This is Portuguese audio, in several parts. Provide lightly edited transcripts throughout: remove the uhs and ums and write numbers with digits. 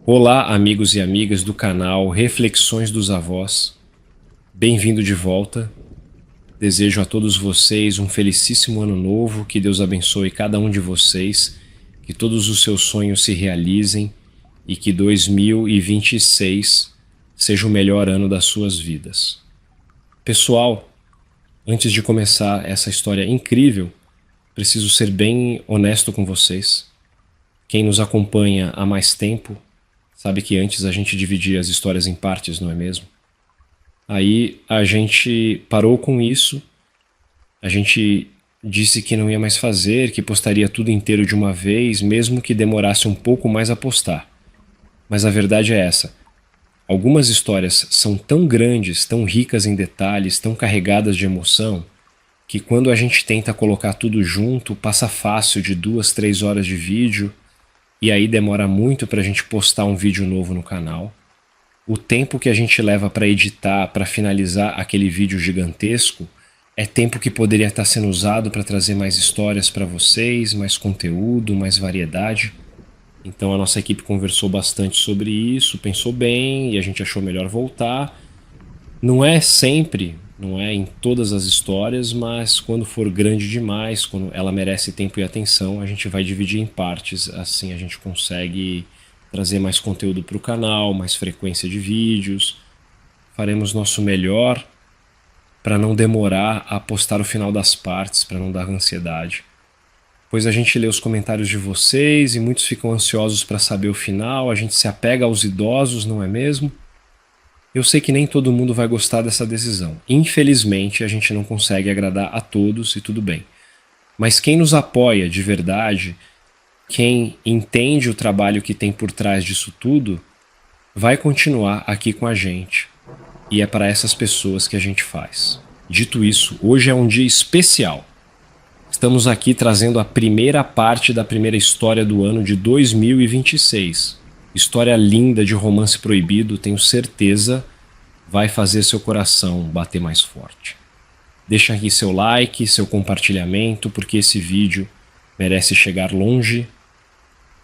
Olá, amigos e amigas do canal Reflexões dos Avós. Bem-vindo de volta. Desejo a todos vocês um felicíssimo ano novo, que Deus abençoe cada um de vocês, que todos os seus sonhos se realizem e que 2026 seja o melhor ano das suas vidas. Pessoal, antes de começar essa história incrível, preciso ser bem honesto com vocês. Quem nos acompanha há mais tempo sabe que antes a gente dividia as histórias em partes, não é mesmo? Aí a gente parou com isso, a gente disse que não ia mais fazer, que postaria tudo inteiro de uma vez, mesmo que demorasse um pouco mais a postar. Mas a verdade é essa. Algumas histórias são tão grandes, tão ricas em detalhes, tão carregadas de emoção, que quando a gente tenta colocar tudo junto, passa fácil de 2, 3 horas de vídeo, e aí demora muito para a gente postar um vídeo novo no canal. O tempo que a gente leva para editar, para finalizar aquele vídeo gigantesco, é tempo que poderia estar sendo usado para trazer mais histórias para vocês, mais conteúdo, mais variedade. Então a nossa equipe conversou bastante sobre isso, pensou bem e a gente achou melhor voltar. Não é sempre, não é em todas as histórias, mas quando for grande demais, quando ela merece tempo e atenção, a gente vai dividir em partes, assim a gente consegue trazer mais conteúdo para o canal, mais frequência de vídeos. Faremos nosso melhor para não demorar a postar o final das partes, para não dar ansiedade. Pois a gente lê os comentários de vocês e muitos ficam ansiosos para saber o final, a gente se apega aos idosos, não é mesmo? Eu sei que nem todo mundo vai gostar dessa decisão. Infelizmente, a gente não consegue agradar a todos e tudo bem. Mas quem nos apoia de verdade, quem entende o trabalho que tem por trás disso tudo, vai continuar aqui com a gente. E é para essas pessoas que a gente faz. Dito isso, hoje é um dia especial. Estamos aqui trazendo a primeira parte da primeira história do ano de 2026. História linda de romance proibido, tenho certeza, vai fazer seu coração bater mais forte. Deixa aqui seu like, seu compartilhamento, porque esse vídeo merece chegar longe.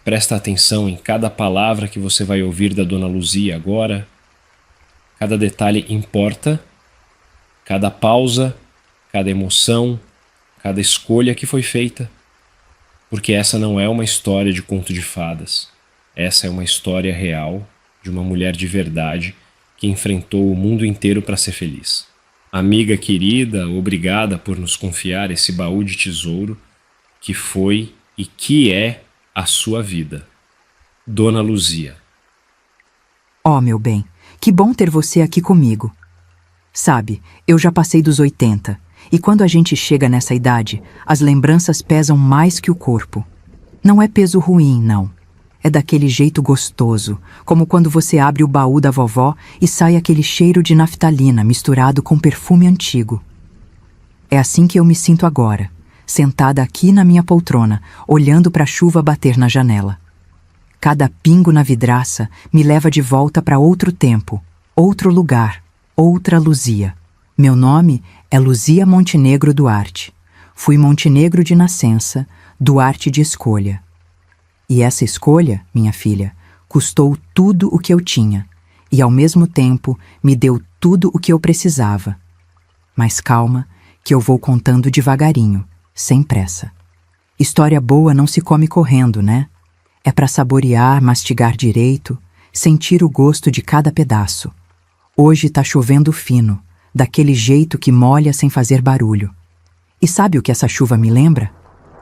Presta atenção em cada palavra que você vai ouvir da Dona Luzia agora. Cada detalhe importa, cada pausa, cada emoção, cada escolha que foi feita. Porque essa não é uma história de conto de fadas. Essa é uma história real de uma mulher de verdade que enfrentou o mundo inteiro para ser feliz. Amiga querida, obrigada por nos confiar esse baú de tesouro que foi e que é a sua vida. Dona Luzia. Oh, meu bem, que bom ter você aqui comigo. Sabe, eu já passei dos 80, e quando a gente chega nessa idade, as lembranças pesam mais que o corpo. Não é peso ruim, não. É daquele jeito gostoso, como quando você abre o baú da vovó e sai aquele cheiro de naftalina misturado com perfume antigo. É assim que eu me sinto agora, sentada aqui na minha poltrona, olhando para a chuva bater na janela. Cada pingo na vidraça me leva de volta para outro tempo, outro lugar, outra Luzia. Meu nome é Luzia Montenegro Duarte. Fui Montenegro de nascença, Duarte de escolha. E essa escolha, minha filha, custou tudo o que eu tinha e, ao mesmo tempo, me deu tudo o que eu precisava. Mas calma, que eu vou contando devagarinho, sem pressa. História boa não se come correndo, né? É para saborear, mastigar direito, sentir o gosto de cada pedaço. Hoje tá chovendo fino, daquele jeito que molha sem fazer barulho. E sabe o que essa chuva me lembra?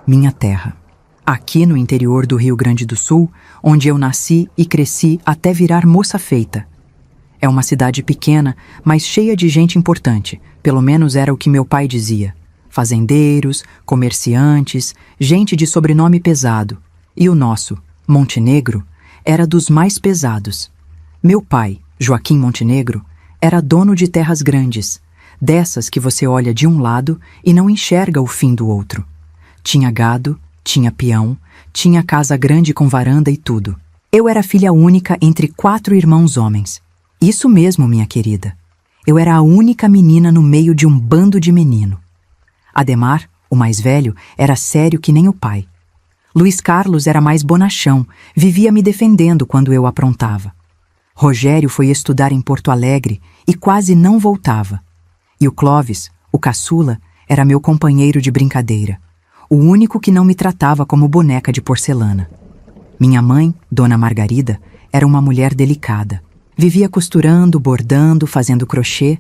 Minha terra. Aqui no interior do Rio Grande do Sul, onde eu nasci e cresci até virar moça feita. É uma cidade pequena, mas cheia de gente importante, pelo menos era o que meu pai dizia. Fazendeiros, comerciantes, gente de sobrenome pesado. E o nosso, Montenegro, era dos mais pesados. Meu pai, Joaquim Montenegro, era dono de terras grandes, dessas que você olha de um lado e não enxerga o fim do outro. Tinha gado, tinha peão, tinha casa grande com varanda e tudo. Eu era filha única entre 4 irmãos homens. Isso mesmo, minha querida. Eu era a única menina no meio de um bando de menino. Ademar, o mais velho, era sério que nem o pai. Luiz Carlos era mais bonachão, vivia me defendendo quando eu aprontava. Rogério foi estudar em Porto Alegre e quase não voltava. E o Clóvis, o caçula, era meu companheiro de brincadeira, o único que não me tratava como boneca de porcelana. Minha mãe, Dona Margarida, era uma mulher delicada. Vivia costurando, bordando, fazendo crochê.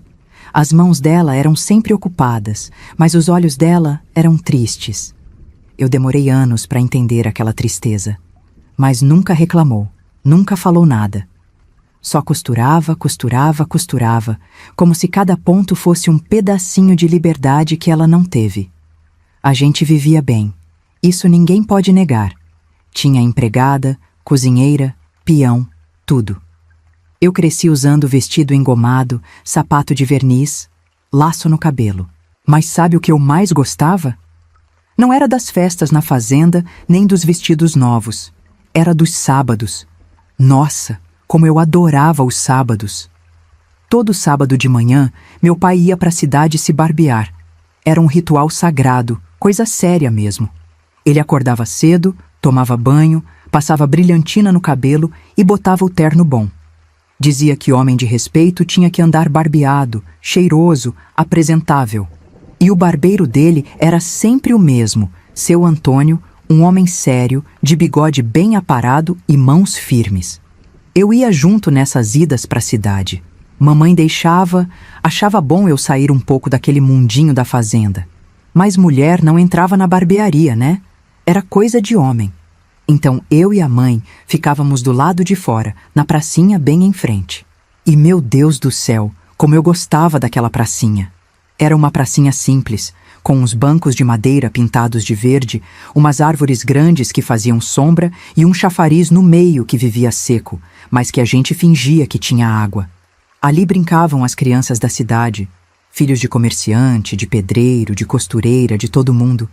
As mãos dela eram sempre ocupadas, mas os olhos dela eram tristes. Eu demorei anos para entender aquela tristeza, mas nunca reclamou, nunca falou nada. Só costurava, costurava, costurava, como se cada ponto fosse um pedacinho de liberdade que ela não teve. A gente vivia bem, isso ninguém pode negar. Tinha empregada, cozinheira, peão, tudo. Eu cresci usando vestido engomado, sapato de verniz, laço no cabelo. Mas sabe o que eu mais gostava? Não era das festas na fazenda, nem dos vestidos novos. Era dos sábados. Nossa, como eu adorava os sábados! Todo sábado de manhã, meu pai ia para a cidade se barbear. Era um ritual sagrado, coisa séria mesmo. Ele acordava cedo, tomava banho, passava brilhantina no cabelo e botava o terno bom. Dizia que homem de respeito tinha que andar barbeado, cheiroso, apresentável. E o barbeiro dele era sempre o mesmo, seu Antônio, um homem sério, de bigode bem aparado e mãos firmes. Eu ia junto nessas idas para a cidade. Mamãe deixava, achava bom eu sair um pouco daquele mundinho da fazenda. Mas mulher não entrava na barbearia, né? Era coisa de homem. Então eu e a mãe ficávamos do lado de fora, na pracinha bem em frente. E meu Deus do céu, como eu gostava daquela pracinha! Era uma pracinha simples, com uns bancos de madeira pintados de verde, umas árvores grandes que faziam sombra e um chafariz no meio que vivia seco, mas que a gente fingia que tinha água. Ali brincavam as crianças da cidade, filhos de comerciante, de pedreiro, de costureira, de todo mundo.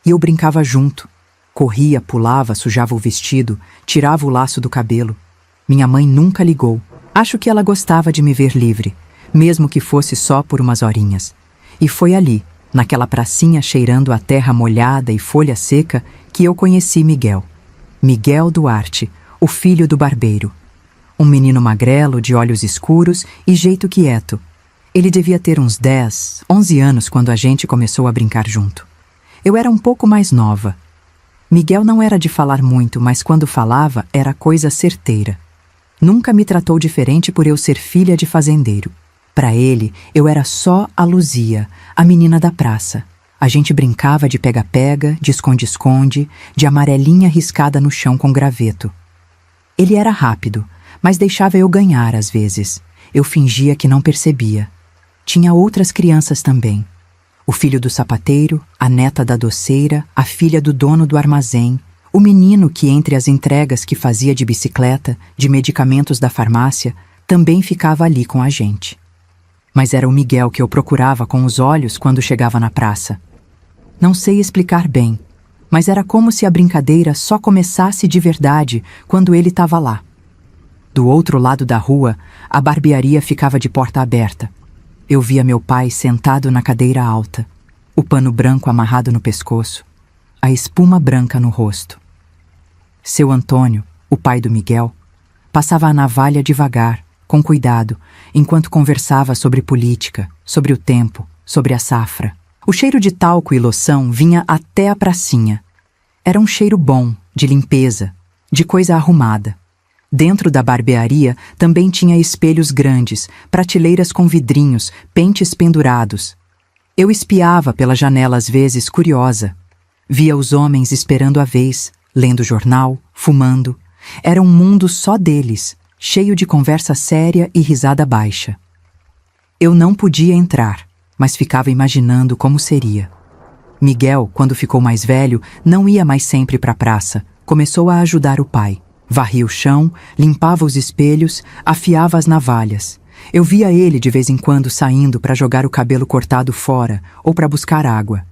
E eu brincava junto. Corria, pulava, sujava o vestido, tirava o laço do cabelo. Minha mãe nunca ligou. Acho que ela gostava de me ver livre, mesmo que fosse só por umas horinhas. E foi ali, naquela pracinha cheirando a terra molhada e folha seca, que eu conheci Miguel. Miguel Duarte, o filho do barbeiro. Um menino magrelo, de olhos escuros e jeito quieto. Ele devia ter uns 10, 11 anos quando a gente começou a brincar junto. Eu era um pouco mais nova. Miguel não era de falar muito, mas quando falava era coisa certeira. Nunca me tratou diferente por eu ser filha de fazendeiro. Para ele, eu era só a Luzia, a menina da praça. A gente brincava de pega-pega, de esconde-esconde, de amarelinha riscada no chão com graveto. Ele era rápido, mas deixava eu ganhar às vezes. Eu fingia que não percebia. Tinha outras crianças também. O filho do sapateiro, a neta da doceira, a filha do dono do armazém, o menino que entre as entregas que fazia de bicicleta, de medicamentos da farmácia, também ficava ali com a gente. Mas era o Miguel que eu procurava com os olhos quando chegava na praça. Não sei explicar bem, mas era como se a brincadeira só começasse de verdade quando ele estava lá. Do outro lado da rua, a barbearia ficava de porta aberta. Eu via meu pai sentado na cadeira alta, o pano branco amarrado no pescoço, a espuma branca no rosto. Seu Antônio, o pai do Miguel, passava a navalha devagar, com cuidado, enquanto conversava sobre política, sobre o tempo, sobre a safra. O cheiro de talco e loção vinha até a pracinha. Era um cheiro bom, de limpeza, de coisa arrumada. Dentro da barbearia também tinha espelhos grandes, prateleiras com vidrinhos, pentes pendurados. Eu espiava pela janela às vezes, curiosa. Via os homens esperando a vez, lendo jornal, fumando. Era um mundo só deles, cheio de conversa séria e risada baixa. Eu não podia entrar, mas ficava imaginando como seria. Miguel, quando ficou mais velho, não ia mais sempre para a praça. Começou a ajudar o pai. Varria o chão, limpava os espelhos, afiava as navalhas. Eu via ele de vez em quando saindo para jogar o cabelo cortado fora ou para buscar água.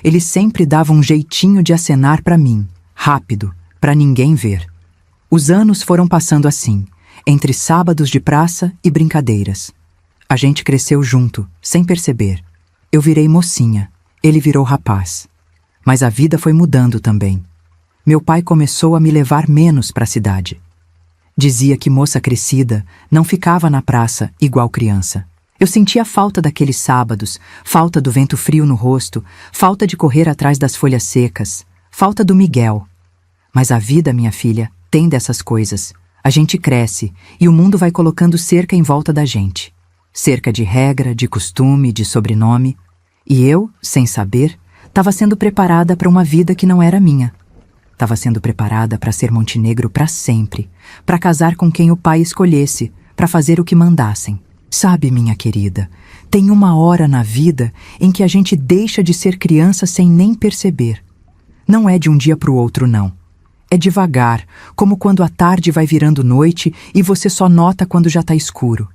Ele sempre dava um jeitinho de acenar para mim, rápido, para ninguém ver. Os anos foram passando assim, entre sábados de praça e brincadeiras. A gente cresceu junto, sem perceber. Eu virei mocinha, ele virou rapaz. Mas a vida foi mudando também. meu pai começou a me levar menos para a cidade. Dizia que moça crescida não ficava na praça igual criança. Eu sentia falta daqueles sábados, falta do vento frio no rosto, falta de correr atrás das folhas secas, falta do Miguel. Mas a vida, minha filha, tem dessas coisas. A gente cresce e o mundo vai colocando cerca em volta da gente. Cerca de regra, de costume, de sobrenome. E eu, sem saber, estava sendo preparada para uma vida que não era minha. Estava sendo preparada para ser Montenegro para sempre, para casar com quem o pai escolhesse, para fazer o que mandassem. Sabe, minha querida, tem uma hora na vida em que a gente deixa de ser criança sem nem perceber. Não é de um dia para o outro, não. É devagar, como quando a tarde vai virando noite e você só nota quando já está escuro.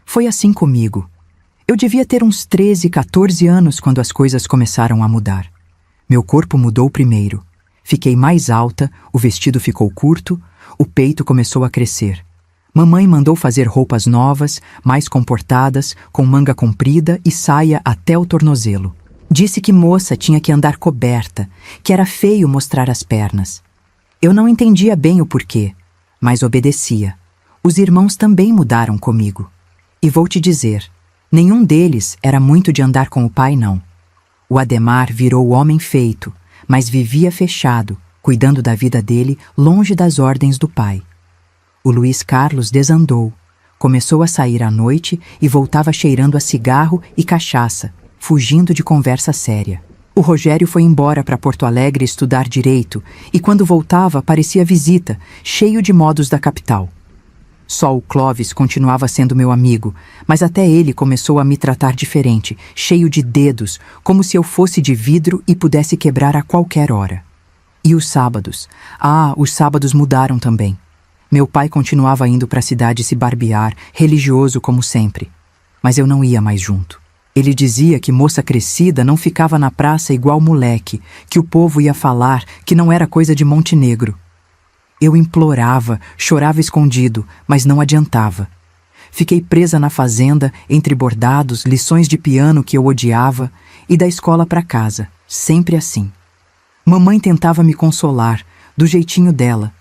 Foi assim comigo. Eu devia ter uns 13, 14 anos quando as coisas começaram a mudar. Meu corpo mudou primeiro. Fiquei mais alta, o vestido ficou curto, o peito começou a crescer. Mamãe mandou fazer roupas novas, mais comportadas, com manga comprida e saia até o tornozelo. Disse que moça tinha que andar coberta, que era feio mostrar as pernas. Eu não entendia bem o porquê, mas obedecia. Os irmãos também mudaram comigo. E vou te dizer, nenhum deles era muito de andar com o pai, não. O Ademar virou homem feito, mas vivia fechado, cuidando da vida dele longe das ordens do pai. O Luiz Carlos desandou, começou a sair à noite e voltava cheirando a cigarro e cachaça, fugindo de conversa séria. O Rogério foi embora para Porto Alegre estudar direito e quando voltava parecia visita, cheio de modos da capital. Só o Clóvis continuava sendo meu amigo, mas até ele começou a me tratar diferente, cheio de dedos, como se eu fosse de vidro e pudesse quebrar a qualquer hora. E os sábados? Os sábados mudaram também. Meu pai continuava indo para a cidade se barbear, religioso como sempre. Mas eu não ia mais junto. Ele dizia que moça crescida não ficava na praça igual moleque, que o povo ia falar que não era coisa de Montenegro. Eu implorava, chorava escondido, mas não adiantava. Fiquei presa na fazenda, entre bordados, lições de piano que eu odiava, e da escola para casa, sempre assim. Mamãe tentava me consolar, do jeitinho dela.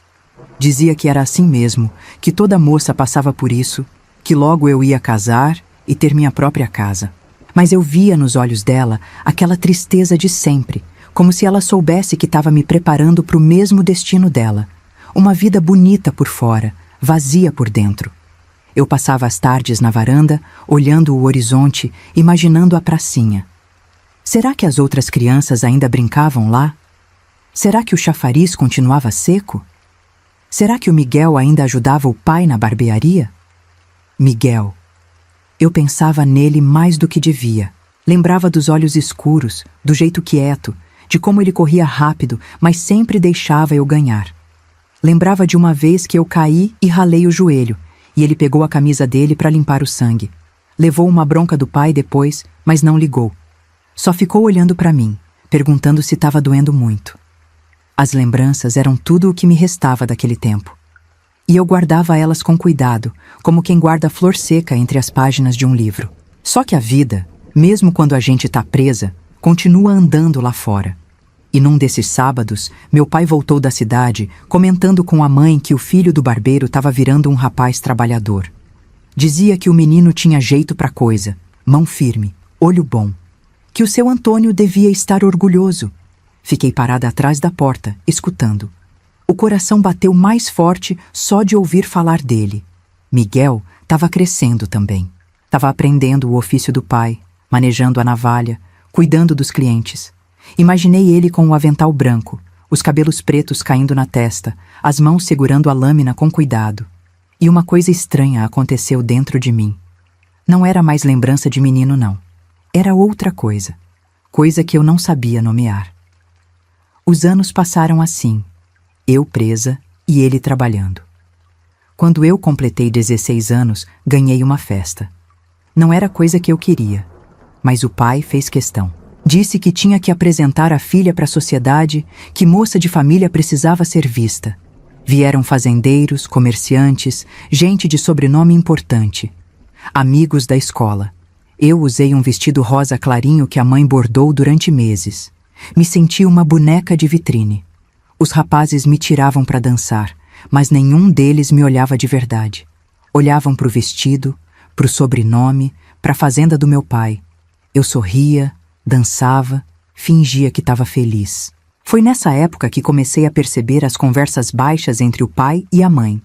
Dizia que era assim mesmo, que toda moça passava por isso, que logo eu ia casar e ter minha própria casa. Mas eu via nos olhos dela aquela tristeza de sempre, como se ela soubesse que estava me preparando para o mesmo destino dela. Uma vida bonita por fora, vazia por dentro. Eu passava as tardes na varanda, olhando o horizonte, imaginando a pracinha. Será que as outras crianças ainda brincavam lá? Será que o chafariz continuava seco? Será que o Miguel ainda ajudava o pai na barbearia? Miguel. Eu pensava nele mais do que devia. Lembrava dos olhos escuros, do jeito quieto, de como ele corria rápido, mas sempre deixava eu ganhar. Lembrava de uma vez que eu caí e ralei o joelho, e ele pegou a camisa dele para limpar o sangue. Levou uma bronca do pai depois, mas não ligou. Só ficou olhando para mim, perguntando se estava doendo muito. As lembranças eram tudo o que me restava daquele tempo. E eu guardava elas com cuidado, como quem guarda flor seca entre as páginas de um livro. Só que a vida, mesmo quando a gente está presa, continua andando lá fora. E num desses sábados, meu pai voltou da cidade, comentando com a mãe que o filho do barbeiro estava virando um rapaz trabalhador. Dizia que o menino tinha jeito para coisa, mão firme, olho bom. Que o seu Antônio devia estar orgulhoso. Fiquei parada atrás da porta, escutando. O coração bateu mais forte só de ouvir falar dele. Miguel estava crescendo também. Estava aprendendo o ofício do pai, manejando a navalha, cuidando dos clientes. Imaginei ele com o avental branco, os cabelos pretos caindo na testa, as mãos segurando a lâmina com cuidado. E uma coisa estranha aconteceu dentro de mim. Não era mais lembrança de menino, não. Era outra coisa. Coisa que eu não sabia nomear. Os anos passaram assim, eu presa e ele trabalhando. Quando eu completei 16 anos, ganhei uma festa. Não era coisa que eu queria, mas o pai fez questão. Disse que tinha que apresentar a filha para a sociedade, que moça de família precisava ser vista. Vieram fazendeiros, comerciantes, gente de sobrenome importante. Amigos da escola. Eu usei um vestido rosa clarinho que a mãe bordou durante meses. Me senti uma boneca de vitrine. Os rapazes me tiravam para dançar, mas nenhum deles me olhava de verdade. Olhavam para o vestido, para o sobrenome, para a fazenda do meu pai. Eu sorria, dançava, fingia que estava feliz. Foi nessa época que comecei a perceber as conversas baixas entre o pai e a mãe.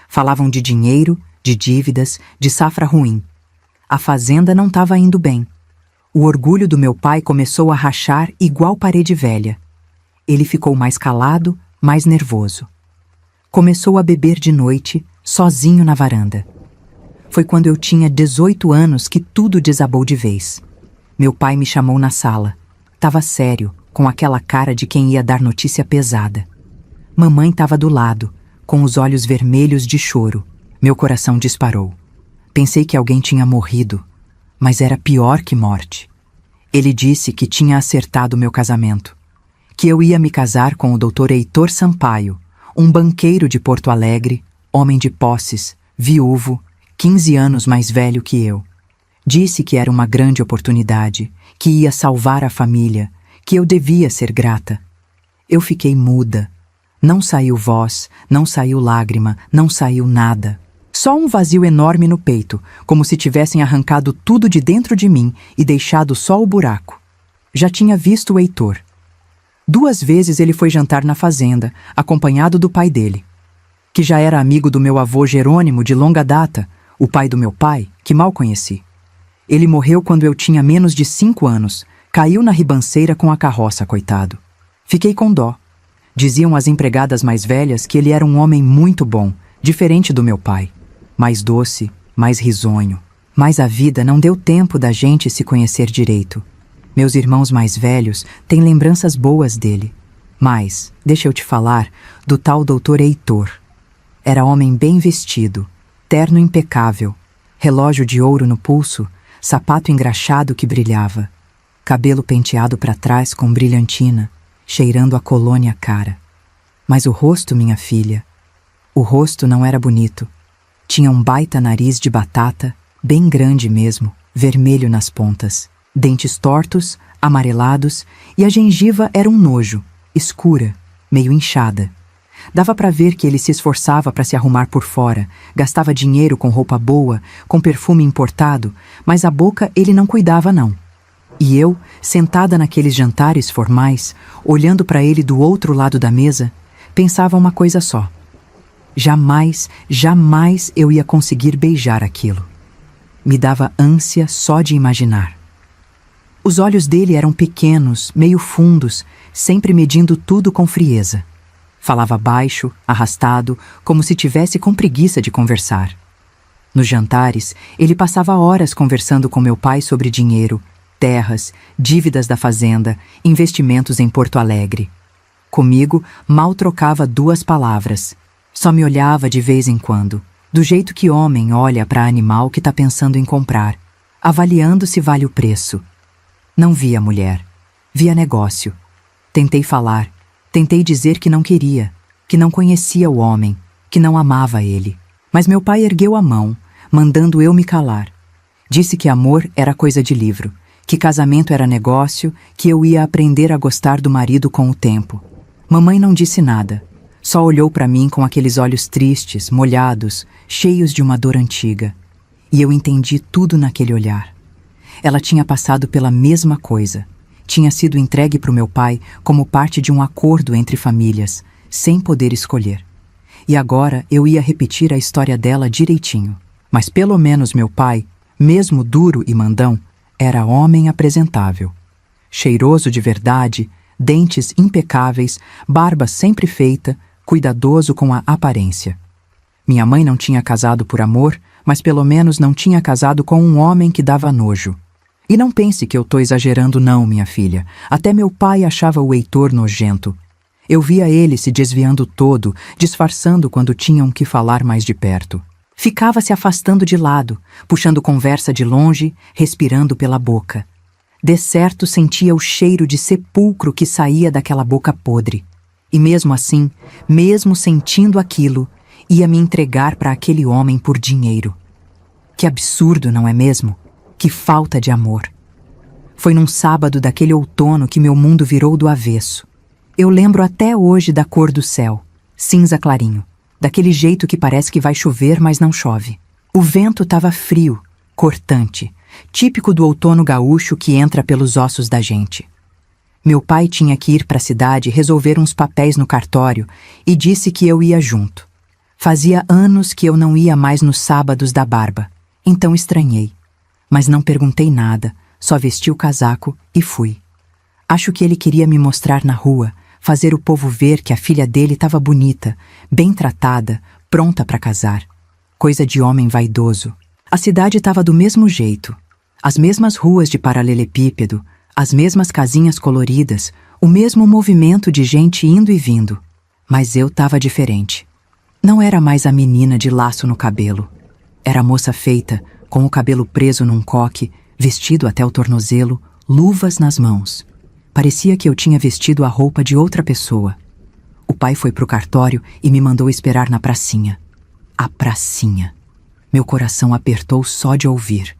Falavam de dinheiro, de dívidas, de safra ruim. A fazenda não estava indo bem. O orgulho do meu pai começou a rachar igual parede velha. Ele ficou mais calado, mais nervoso. Começou a beber de noite, sozinho na varanda. Foi quando eu tinha 18 anos que tudo desabou de vez. Meu pai me chamou na sala. Tava sério, com aquela cara de quem ia dar notícia pesada. Mamãe estava do lado, com os olhos vermelhos de choro. Meu coração disparou. Pensei que alguém tinha morrido, mas era pior que morte. Ele disse que tinha acertado meu casamento, que eu ia me casar com o Dr. Heitor Sampaio, um banqueiro de Porto Alegre, homem de posses, viúvo, 15 anos mais velho que eu. Disse que era uma grande oportunidade, que ia salvar a família, que eu devia ser grata. Eu fiquei muda. Não saiu voz, não saiu lágrima, não saiu nada. Só um vazio enorme no peito, como se tivessem arrancado tudo de dentro de mim e deixado só o buraco. Já tinha visto o Heitor. 2 vezes ele foi jantar na fazenda, acompanhado do pai dele, que já era amigo do meu avô Jerônimo de longa data, o pai do meu pai, que mal conheci. Ele morreu quando eu tinha menos de 5 anos, caiu na ribanceira com a carroça, coitado. Fiquei com dó. Diziam as empregadas mais velhas que ele era um homem muito bom, diferente do meu pai. Mais doce, mais risonho. Mas a vida não deu tempo da gente se conhecer direito. Meus irmãos mais velhos têm lembranças boas dele. Mas, deixa eu te falar do tal Dr. Heitor. Era homem bem vestido, terno impecável, relógio de ouro no pulso, sapato engraxado que brilhava, cabelo penteado para trás com brilhantina, cheirando a colônia cara. Mas o rosto, minha filha, o rosto não era bonito. Tinha um baita nariz de batata, bem grande mesmo, vermelho nas pontas, dentes tortos, amarelados, e a gengiva era um nojo, escura, meio inchada. Dava para ver que ele se esforçava para se arrumar por fora, gastava dinheiro com roupa boa, com perfume importado, mas a boca ele não cuidava não. E eu, sentada naqueles jantares formais, olhando para ele do outro lado da mesa, pensava uma coisa só. Jamais, jamais eu ia conseguir beijar aquilo. Me dava ânsia só de imaginar. Os olhos dele eram pequenos, meio fundos, sempre medindo tudo com frieza. Falava baixo, arrastado, como se tivesse com preguiça de conversar. Nos jantares, ele passava horas conversando com meu pai sobre dinheiro, terras, dívidas da fazenda, investimentos em Porto Alegre. Comigo, mal trocava 2 palavras. Só me olhava de vez em quando, do jeito que homem olha para animal que está pensando em comprar, avaliando se vale o preço. Não via mulher, via negócio. Tentei falar, tentei dizer que não queria, que não conhecia o homem, que não amava ele. Mas meu pai ergueu a mão, mandando eu me calar. Disse que amor era coisa de livro, que casamento era negócio, que eu ia aprender a gostar do marido com o tempo. Mamãe não disse nada, só olhou para mim com aqueles olhos tristes, molhados, cheios de uma dor antiga. E eu entendi tudo naquele olhar. Ela tinha passado pela mesma coisa. Tinha sido entregue para o meu pai como parte de um acordo entre famílias, sem poder escolher. E agora eu ia repetir a história dela direitinho. Mas pelo menos meu pai, mesmo duro e mandão, era homem apresentável. Cheiroso de verdade, dentes impecáveis, barba sempre feita, cuidadoso com a aparência. Minha mãe não tinha casado por amor, mas pelo menos não tinha casado com um homem que dava nojo. E não pense que eu tô exagerando não, minha filha. Até meu pai achava o Heitor nojento. Eu via ele se desviando todo, disfarçando quando tinham que falar mais de perto. Ficava se afastando de lado, puxando conversa de longe, respirando pela boca. De certo sentia o cheiro de sepulcro que saía daquela boca podre. E mesmo assim, mesmo sentindo aquilo, ia me entregar para aquele homem por dinheiro. Que absurdo, não é mesmo? Que falta de amor. Foi num sábado daquele outono que meu mundo virou do avesso. Eu lembro até hoje da cor do céu, cinza clarinho, daquele jeito que parece que vai chover, mas não chove. O vento estava frio, cortante, típico do outono gaúcho que entra pelos ossos da gente. Meu pai tinha que ir para a cidade resolver uns papéis no cartório e disse que eu ia junto. Fazia anos que eu não ia mais nos sábados da barba, então estranhei. Mas não perguntei nada, só vesti o casaco e fui. Acho que ele queria me mostrar na rua, fazer o povo ver que a filha dele estava bonita, bem tratada, pronta para casar. Coisa de homem vaidoso. A cidade estava do mesmo jeito. As mesmas ruas de paralelepípedo, as mesmas casinhas coloridas, o mesmo movimento de gente indo e vindo. Mas eu estava diferente. Não era mais a menina de laço no cabelo. Era a moça feita, com o cabelo preso num coque, vestido até o tornozelo, luvas nas mãos. Parecia que eu tinha vestido a roupa de outra pessoa. O pai foi pro cartório e me mandou esperar na pracinha. A pracinha. Meu coração apertou só de ouvir.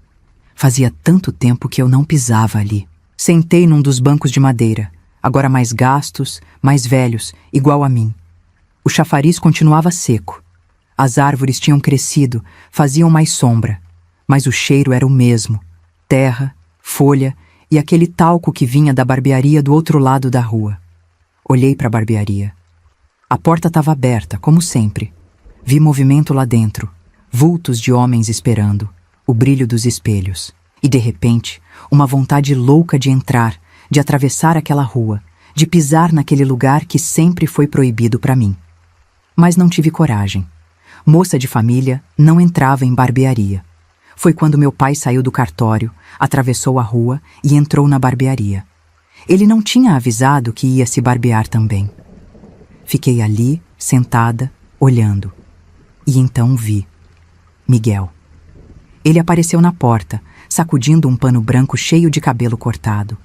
Fazia tanto tempo que eu não pisava ali. Sentei num dos bancos de madeira, agora mais gastos, mais velhos, igual a mim. O chafariz continuava seco. As árvores tinham crescido, faziam mais sombra, mas o cheiro era o mesmo: terra, folha e aquele talco que vinha da barbearia do outro lado da rua. Olhei para a barbearia. A porta estava aberta, como sempre. Vi movimento lá dentro, vultos de homens esperando, o brilho dos espelhos. E, de repente, uma vontade louca de entrar, de atravessar aquela rua, de pisar naquele lugar que sempre foi proibido para mim. Mas não tive coragem. Moça de família não entrava em barbearia. Foi quando meu pai saiu do cartório, atravessou a rua e entrou na barbearia. Ele não tinha avisado que ia se barbear também. Fiquei ali, sentada, olhando. E então vi Miguel. Ele apareceu na porta, sacudindo um pano branco cheio de cabelo cortado.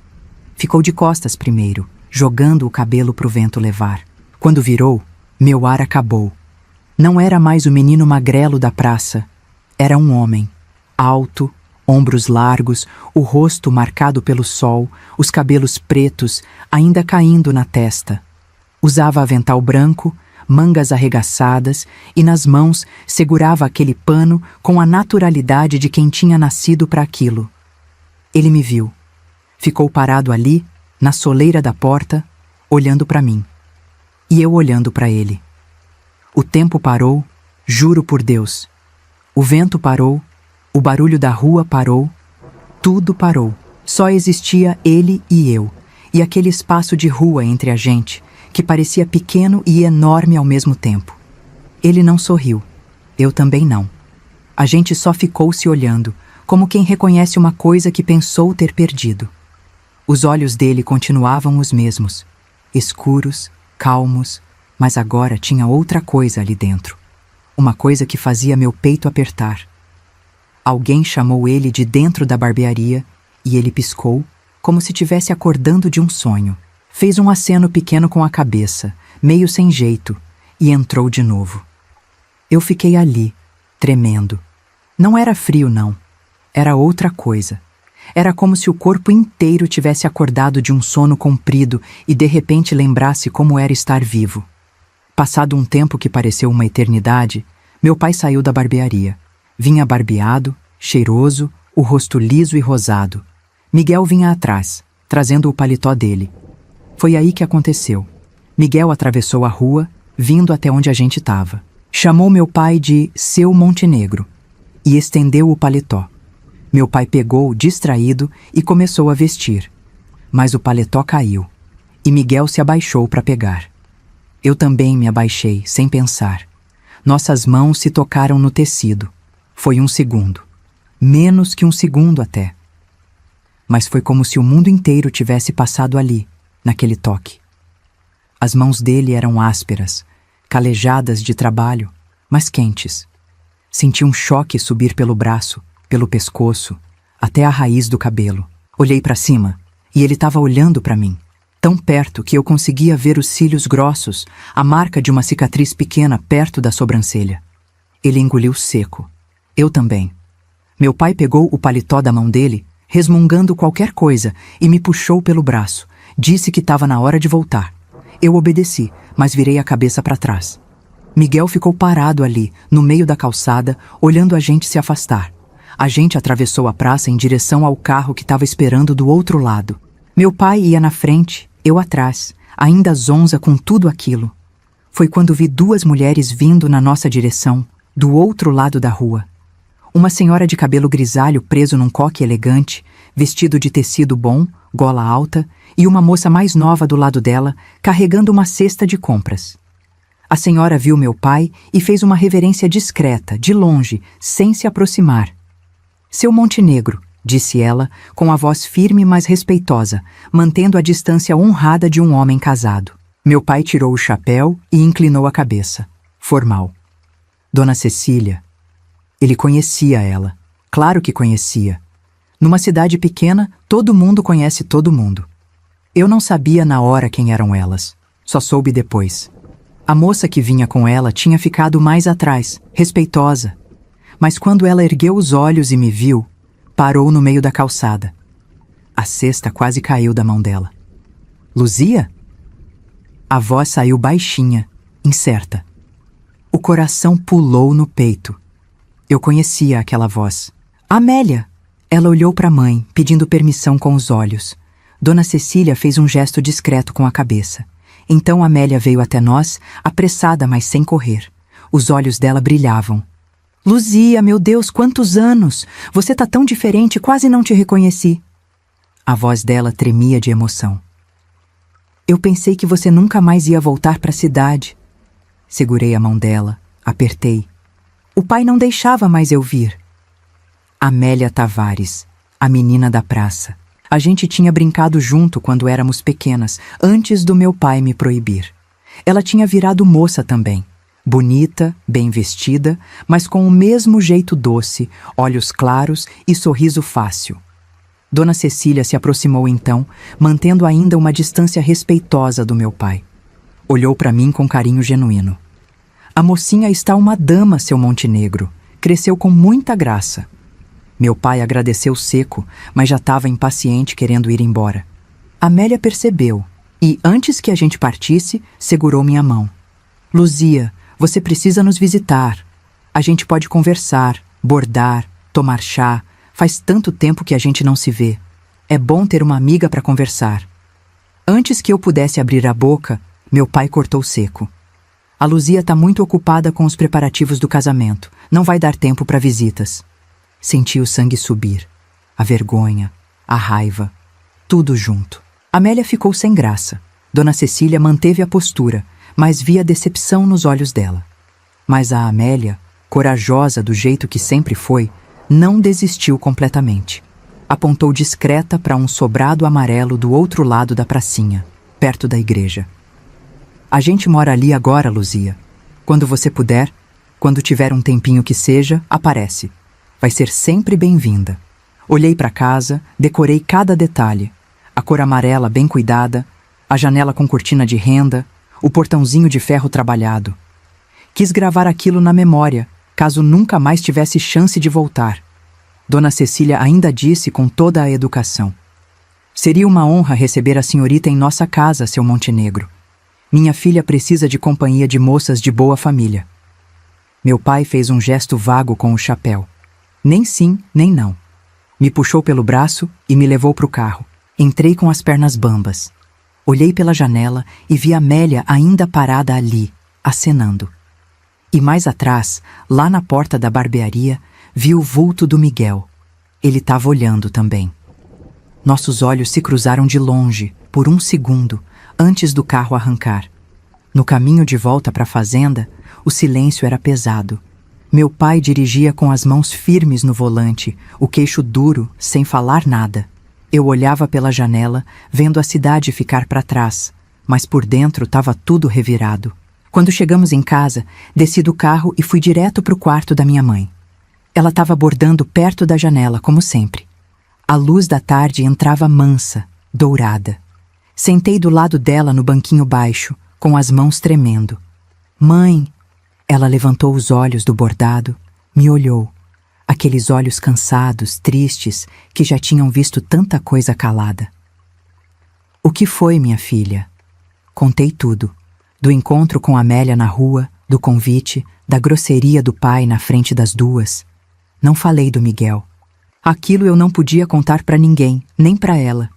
Ficou de costas primeiro, jogando o cabelo pro vento levar. Quando virou, meu ar acabou. Não era mais o menino magrelo da praça. Era um homem, alto, ombros largos, o rosto marcado pelo sol, os cabelos pretos ainda caindo na testa. Usava avental branco, mangas arregaçadas e nas mãos segurava aquele pano com a naturalidade de quem tinha nascido para aquilo. Ele me viu. Ficou parado ali, na soleira da porta, olhando para mim. E eu olhando para ele. O tempo parou, juro por Deus. O vento parou, o barulho da rua parou, tudo parou. Só existia ele e eu, e aquele espaço de rua entre a gente, que parecia pequeno e enorme ao mesmo tempo. Ele não sorriu. Eu também não. A gente só ficou se olhando, como quem reconhece uma coisa que pensou ter perdido. Os olhos dele continuavam os mesmos, escuros, calmos, mas agora tinha outra coisa ali dentro. Uma coisa que fazia meu peito apertar. Alguém chamou ele de dentro da barbearia e ele piscou, como se estivesse acordando de um sonho. Fez um aceno pequeno com a cabeça, meio sem jeito, e entrou de novo. Eu fiquei ali, tremendo. Não era frio, não. Era outra coisa. Era como se o corpo inteiro tivesse acordado de um sono comprido e de repente lembrasse como era estar vivo. Passado um tempo que pareceu uma eternidade, meu pai saiu da barbearia. Vinha barbeado, cheiroso, o rosto liso e rosado. Miguel vinha atrás, trazendo o paletó dele. Foi aí que aconteceu. Miguel atravessou a rua, vindo até onde a gente estava. Chamou meu pai de Seu Montenegro e estendeu o paletó. Meu pai pegou, distraído, e começou a vestir. Mas o paletó caiu, e Miguel se abaixou para pegar. Eu também me abaixei, sem pensar. Nossas mãos se tocaram no tecido. Foi um segundo. Menos que um segundo até. Mas foi como se o mundo inteiro tivesse passado ali, naquele toque. As mãos dele eram ásperas, calejadas de trabalho, mas quentes. Senti um choque subir pelo braço, pelo pescoço, até a raiz do cabelo. Olhei para cima e ele estava olhando para mim, tão perto que eu conseguia ver os cílios grossos, a marca de uma cicatriz pequena perto da sobrancelha. Ele engoliu seco. Eu também. Meu pai pegou o paletó da mão dele, resmungando qualquer coisa, e me puxou pelo braço. Disse que estava na hora de voltar. Eu obedeci, mas virei a cabeça para trás. Miguel ficou parado ali, no meio da calçada, olhando a gente se afastar. A gente atravessou a praça em direção ao carro que estava esperando do outro lado. Meu pai ia na frente, eu atrás, ainda zonza com tudo aquilo. Foi quando vi duas mulheres vindo na nossa direção, do outro lado da rua. Uma senhora de cabelo grisalho preso num coque elegante, vestido de tecido bom, gola alta, e uma moça mais nova do lado dela, carregando uma cesta de compras. A senhora viu meu pai e fez uma reverência discreta, de longe, sem se aproximar. Seu Montenegro, disse ela, com a voz firme mas respeitosa, mantendo a distância honrada de um homem casado. Meu pai tirou o chapéu e inclinou a cabeça. Formal. Dona Cecília. Ele conhecia ela. Claro que conhecia. Numa cidade pequena, todo mundo conhece todo mundo. Eu não sabia na hora quem eram elas. Só soube depois. A moça que vinha com ela tinha ficado mais atrás, respeitosa. Mas quando ela ergueu os olhos e me viu, parou no meio da calçada. A cesta quase caiu da mão dela. Luzia? A voz saiu baixinha, incerta. O coração pulou no peito. Eu conhecia aquela voz. Amélia! Ela olhou para a mãe, pedindo permissão com os olhos. Dona Cecília fez um gesto discreto com a cabeça. Então Amélia veio até nós, apressada, mas sem correr. Os olhos dela brilhavam. Luzia, meu Deus, quantos anos! Você tá tão diferente, quase não te reconheci. A voz dela tremia de emoção. Eu pensei que você nunca mais ia voltar para a cidade. Segurei a mão dela, apertei. O pai não deixava mais eu vir. Amélia Tavares, a menina da praça. A gente tinha brincado junto quando éramos pequenas, antes do meu pai me proibir. Ela tinha virado moça também. Bonita, bem vestida, mas com o mesmo jeito doce, olhos claros e sorriso fácil. Dona Cecília se aproximou então, mantendo ainda uma distância respeitosa do meu pai. Olhou para mim com carinho genuíno. A mocinha está uma dama, seu Montenegro. Cresceu com muita graça. Meu pai agradeceu seco, mas já estava impaciente querendo ir embora. Amélia percebeu e, antes que a gente partisse, segurou minha mão. Luzia, você precisa nos visitar. A gente pode conversar, bordar, tomar chá. Faz tanto tempo que a gente não se vê. É bom ter uma amiga para conversar. Antes que eu pudesse abrir a boca, meu pai cortou seco. A Luzia está muito ocupada com os preparativos do casamento. Não vai dar tempo para visitas. Senti o sangue subir. A vergonha, a raiva, tudo junto. Amélia ficou sem graça. Dona Cecília manteve a postura, mas via decepção nos olhos dela. Mas a Amélia, corajosa do jeito que sempre foi, não desistiu completamente. Apontou discreta para um sobrado amarelo do outro lado da pracinha, perto da igreja. A gente mora ali agora, Luzia. Quando você puder, quando tiver um tempinho que seja, aparece. Vai ser sempre bem-vinda. Olhei para casa, decorei cada detalhe. A cor amarela bem cuidada, a janela com cortina de renda, o portãozinho de ferro trabalhado. Quis gravar aquilo na memória, caso nunca mais tivesse chance de voltar. Dona Cecília ainda disse com toda a educação. Seria uma honra receber a senhorita em nossa casa, seu Montenegro. Minha filha precisa de companhia de moças de boa família. Meu pai fez um gesto vago com o chapéu. Nem sim, nem não. Me puxou pelo braço e me levou para o carro. Entrei com as pernas bambas. Olhei pela janela e vi Amélia ainda parada ali, acenando. E mais atrás, lá na porta da barbearia, vi o vulto do Miguel. Ele estava olhando também. Nossos olhos se cruzaram de longe, por um segundo, antes do carro arrancar. No caminho de volta para a fazenda, o silêncio era pesado. Meu pai dirigia com as mãos firmes no volante, o queixo duro, sem falar nada. Eu olhava pela janela, vendo a cidade ficar para trás, mas por dentro estava tudo revirado. Quando chegamos em casa, desci do carro e fui direto para o quarto da minha mãe. Ela estava bordando perto da janela, como sempre. A luz da tarde entrava mansa, dourada. Sentei do lado dela no banquinho baixo, com as mãos tremendo. Mãe! Ela levantou os olhos do bordado, me olhou. Aqueles olhos cansados, tristes, que já tinham visto tanta coisa calada. O que foi, minha filha? Contei tudo. Do encontro com Amélia na rua, do convite, da grosseria do pai na frente das duas. Não falei do Miguel. Aquilo eu não podia contar para ninguém, nem para ela.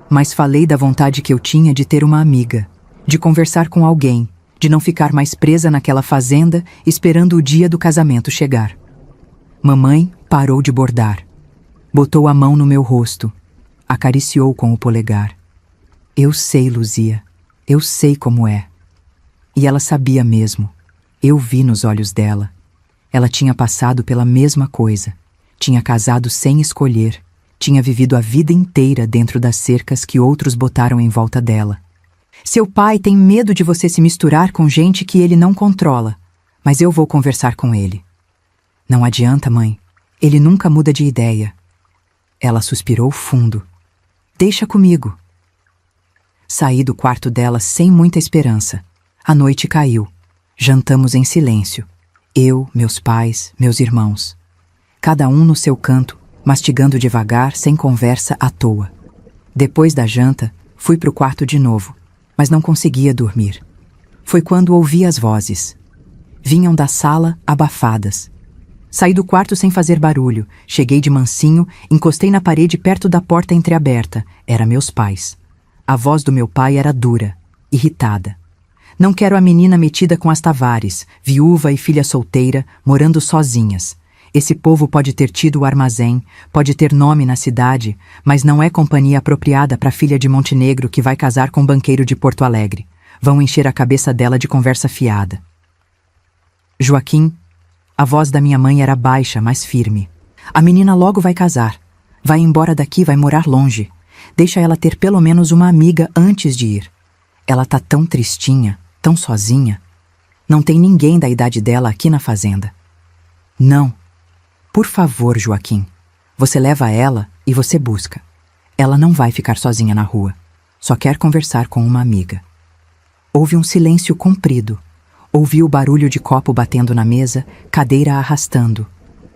Mas falei da vontade que eu tinha de ter uma amiga, de conversar com alguém, de não ficar mais presa naquela fazenda esperando o dia do casamento chegar. Mamãe parou de bordar. Botou a mão no meu rosto. Acariciou com o polegar. Eu sei, Luzia. Eu sei como é. E ela sabia mesmo. Eu vi nos olhos dela. Ela tinha passado pela mesma coisa. Tinha casado sem escolher. Tinha vivido a vida inteira dentro das cercas que outros botaram em volta dela. Seu pai tem medo de você se misturar com gente que ele não controla, mas eu vou conversar com ele. Não adianta, mãe. Ele nunca muda de ideia. Ela suspirou fundo. Deixa comigo. Saí do quarto dela sem muita esperança. A noite caiu. Jantamos em silêncio. Eu, meus pais, meus irmãos. Cada um no seu canto, mastigando devagar, sem conversa à toa. Depois da janta, fui pro quarto de novo, mas não conseguia dormir. Foi quando ouvi as vozes. Vinham da sala abafadas. Saí do quarto sem fazer barulho, cheguei de mansinho, encostei na parede perto da porta entreaberta. Era meus pais. A voz do meu pai era dura, irritada. Não quero a menina metida com as Tavares, viúva e filha solteira, morando sozinhas. Esse povo pode ter tido o armazém, pode ter nome na cidade, mas não é companhia apropriada para a filha de Montenegro que vai casar com um banqueiro de Porto Alegre. Vão encher a cabeça dela de conversa fiada. Joaquim, a voz da minha mãe era baixa, mas firme. A menina logo vai casar. Vai embora daqui, vai morar longe. Deixa ela ter pelo menos uma amiga antes de ir. Ela tá tão tristinha, tão sozinha. Não tem ninguém da idade dela aqui na fazenda. Não. Por favor, Joaquim. Você leva ela e você busca. Ela não vai ficar sozinha na rua. Só quer conversar com uma amiga. Houve um silêncio comprido. Ouvi o barulho de copo batendo na mesa, cadeira arrastando.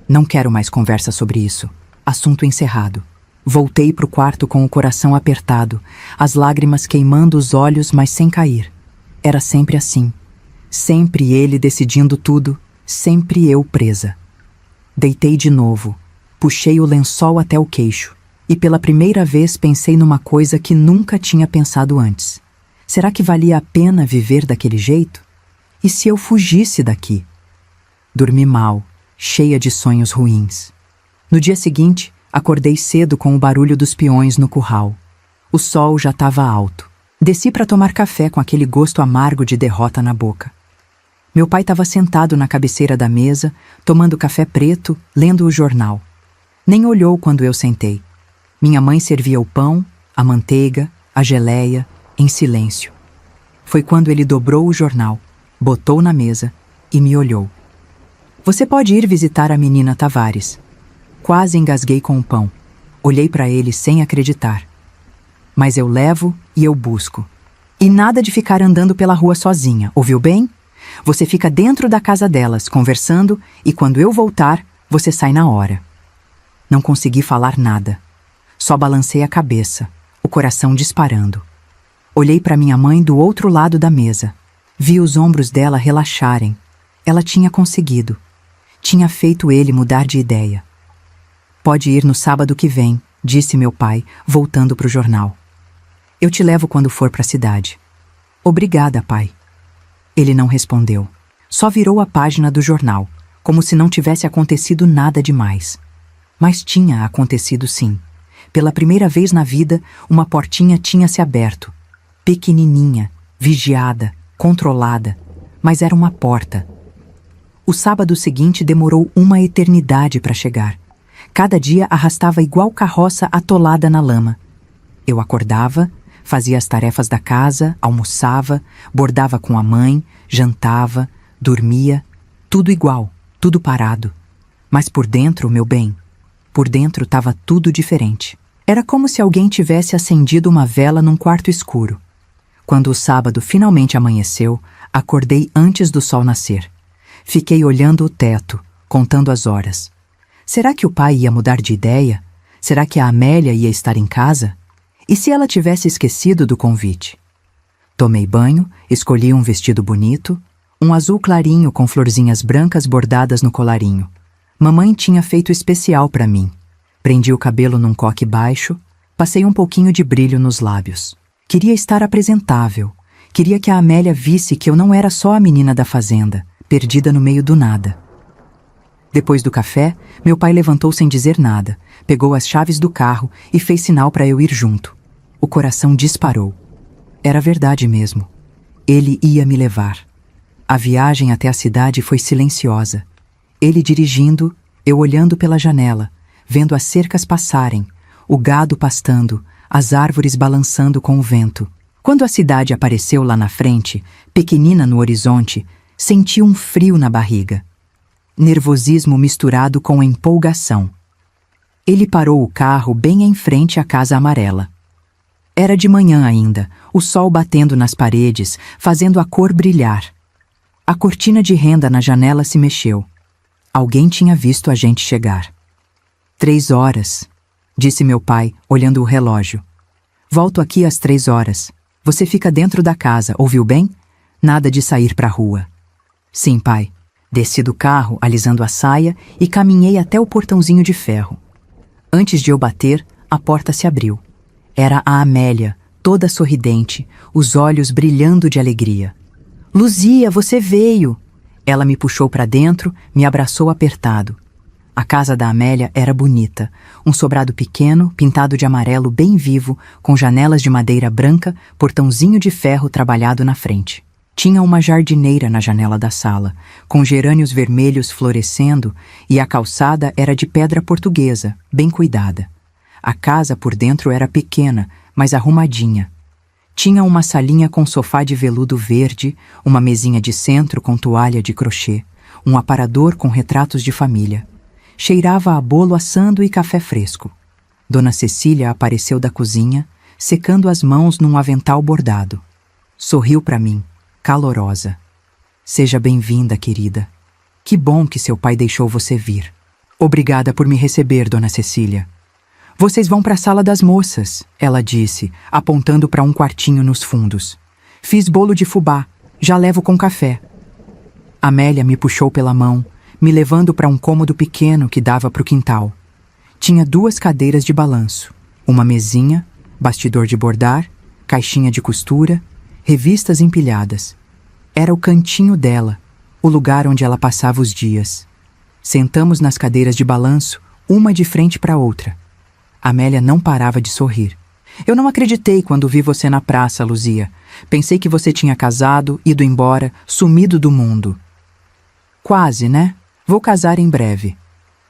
Não quero mais conversa sobre isso. Assunto encerrado. Voltei pro quarto com o coração apertado, as lágrimas queimando os olhos, mas sem cair. Era sempre assim. Sempre ele decidindo tudo, sempre eu presa. Deitei de novo, puxei o lençol até o queixo, e pela primeira vez pensei numa coisa que nunca tinha pensado antes. Será que valia a pena viver daquele jeito? E se eu fugisse daqui? Dormi mal, cheia de sonhos ruins. No dia seguinte, acordei cedo com o barulho dos peões no curral. O sol já estava alto. Desci para tomar café com aquele gosto amargo de derrota na boca. Meu pai estava sentado na cabeceira da mesa, tomando café preto, lendo o jornal. Nem olhou quando eu sentei. Minha mãe servia o pão, a manteiga, a geleia, em silêncio. Foi quando ele dobrou o jornal, botou na mesa e me olhou. Você pode ir visitar a menina Tavares. Quase engasguei com o pão. Olhei para ele sem acreditar. Mas eu levo e eu busco. E nada de ficar andando pela rua sozinha, ouviu bem? Você fica dentro da casa delas, conversando, e quando eu voltar, você sai na hora. Não consegui falar nada. Só balancei a cabeça, o coração disparando. Olhei para minha mãe do outro lado da mesa. Vi os ombros dela relaxarem. Ela tinha conseguido. Tinha feito ele mudar de ideia. Pode ir no sábado que vem, disse meu pai, voltando para o jornal. Eu te levo quando for para a cidade. Obrigada, pai. Ele não respondeu. Só virou a página do jornal, como se não tivesse acontecido nada demais. Mas tinha acontecido sim. Pela primeira vez na vida, uma portinha tinha se aberto. Pequenininha, vigiada, controlada, mas era uma porta. O sábado seguinte demorou uma eternidade para chegar. Cada dia arrastava igual carroça atolada na lama. Eu acordava, fazia as tarefas da casa, almoçava, bordava com a mãe, jantava, dormia, tudo igual, tudo parado. Mas por dentro, meu bem, por dentro estava tudo diferente. Era como se alguém tivesse acendido uma vela num quarto escuro. Quando o sábado finalmente amanheceu, acordei antes do sol nascer. Fiquei olhando o teto, contando as horas. Será que o pai ia mudar de ideia? Será que a Amélia ia estar em casa? E se ela tivesse esquecido do convite? Tomei banho, escolhi um vestido bonito, um azul clarinho com florzinhas brancas bordadas no colarinho. Mamãe tinha feito especial para mim. Prendi o cabelo num coque baixo, passei um pouquinho de brilho nos lábios. Queria estar apresentável. Queria que a Amélia visse que eu não era só a menina da fazenda, perdida no meio do nada. Depois do café, meu pai levantou sem dizer nada, pegou as chaves do carro e fez sinal para eu ir junto. O coração disparou. Era verdade mesmo. Ele ia me levar. A viagem até a cidade foi silenciosa. Ele dirigindo, eu olhando pela janela, vendo as cercas passarem, o gado pastando, as árvores balançando com o vento. Quando a cidade apareceu lá na frente, pequenina no horizonte, senti um frio na barriga. Nervosismo misturado com empolgação. Ele parou o carro bem em frente à casa amarela. Era de manhã ainda, o sol batendo nas paredes, fazendo a cor brilhar. A cortina de renda na janela se mexeu. Alguém tinha visto a gente chegar. 3 horas, disse meu pai, olhando o relógio. Volto aqui às 3 horas. Você fica dentro da casa, ouviu bem? Nada de sair para a rua. Sim, pai. Desci do carro, alisando a saia, e caminhei até o portãozinho de ferro. Antes de eu bater, a porta se abriu. Era a Amélia, toda sorridente, os olhos brilhando de alegria. Luzia, você veio! Ela me puxou para dentro, me abraçou apertado. A casa da Amélia era bonita, um sobrado pequeno, pintado de amarelo bem vivo, com janelas de madeira branca, portãozinho de ferro trabalhado na frente. Tinha uma jardineira na janela da sala, com gerânios vermelhos florescendo, e a calçada era de pedra portuguesa, bem cuidada. A casa por dentro era pequena, mas arrumadinha. Tinha uma salinha com sofá de veludo verde, uma mesinha de centro com toalha de crochê, um aparador com retratos de família. Cheirava a bolo assando e café fresco. Dona Cecília apareceu da cozinha, secando as mãos num avental bordado. Sorriu para mim, calorosa. Seja bem-vinda, querida. Que bom que seu pai deixou você vir. Obrigada por me receber, Dona Cecília. Vocês vão para a sala das moças, ela disse, apontando para um quartinho nos fundos. Fiz bolo de fubá, já levo com café. Amélia me puxou pela mão, me levando para um cômodo pequeno que dava para o quintal. Tinha 2 cadeiras de balanço, uma mesinha, bastidor de bordar, caixinha de costura, revistas empilhadas. Era o cantinho dela, o lugar onde ela passava os dias. Sentamos nas cadeiras de balanço, uma de frente para a outra. Amélia não parava de sorrir. Eu não acreditei quando vi você na praça, Luzia. Pensei que você tinha casado, ido embora, sumido do mundo. Quase, né? Vou casar em breve.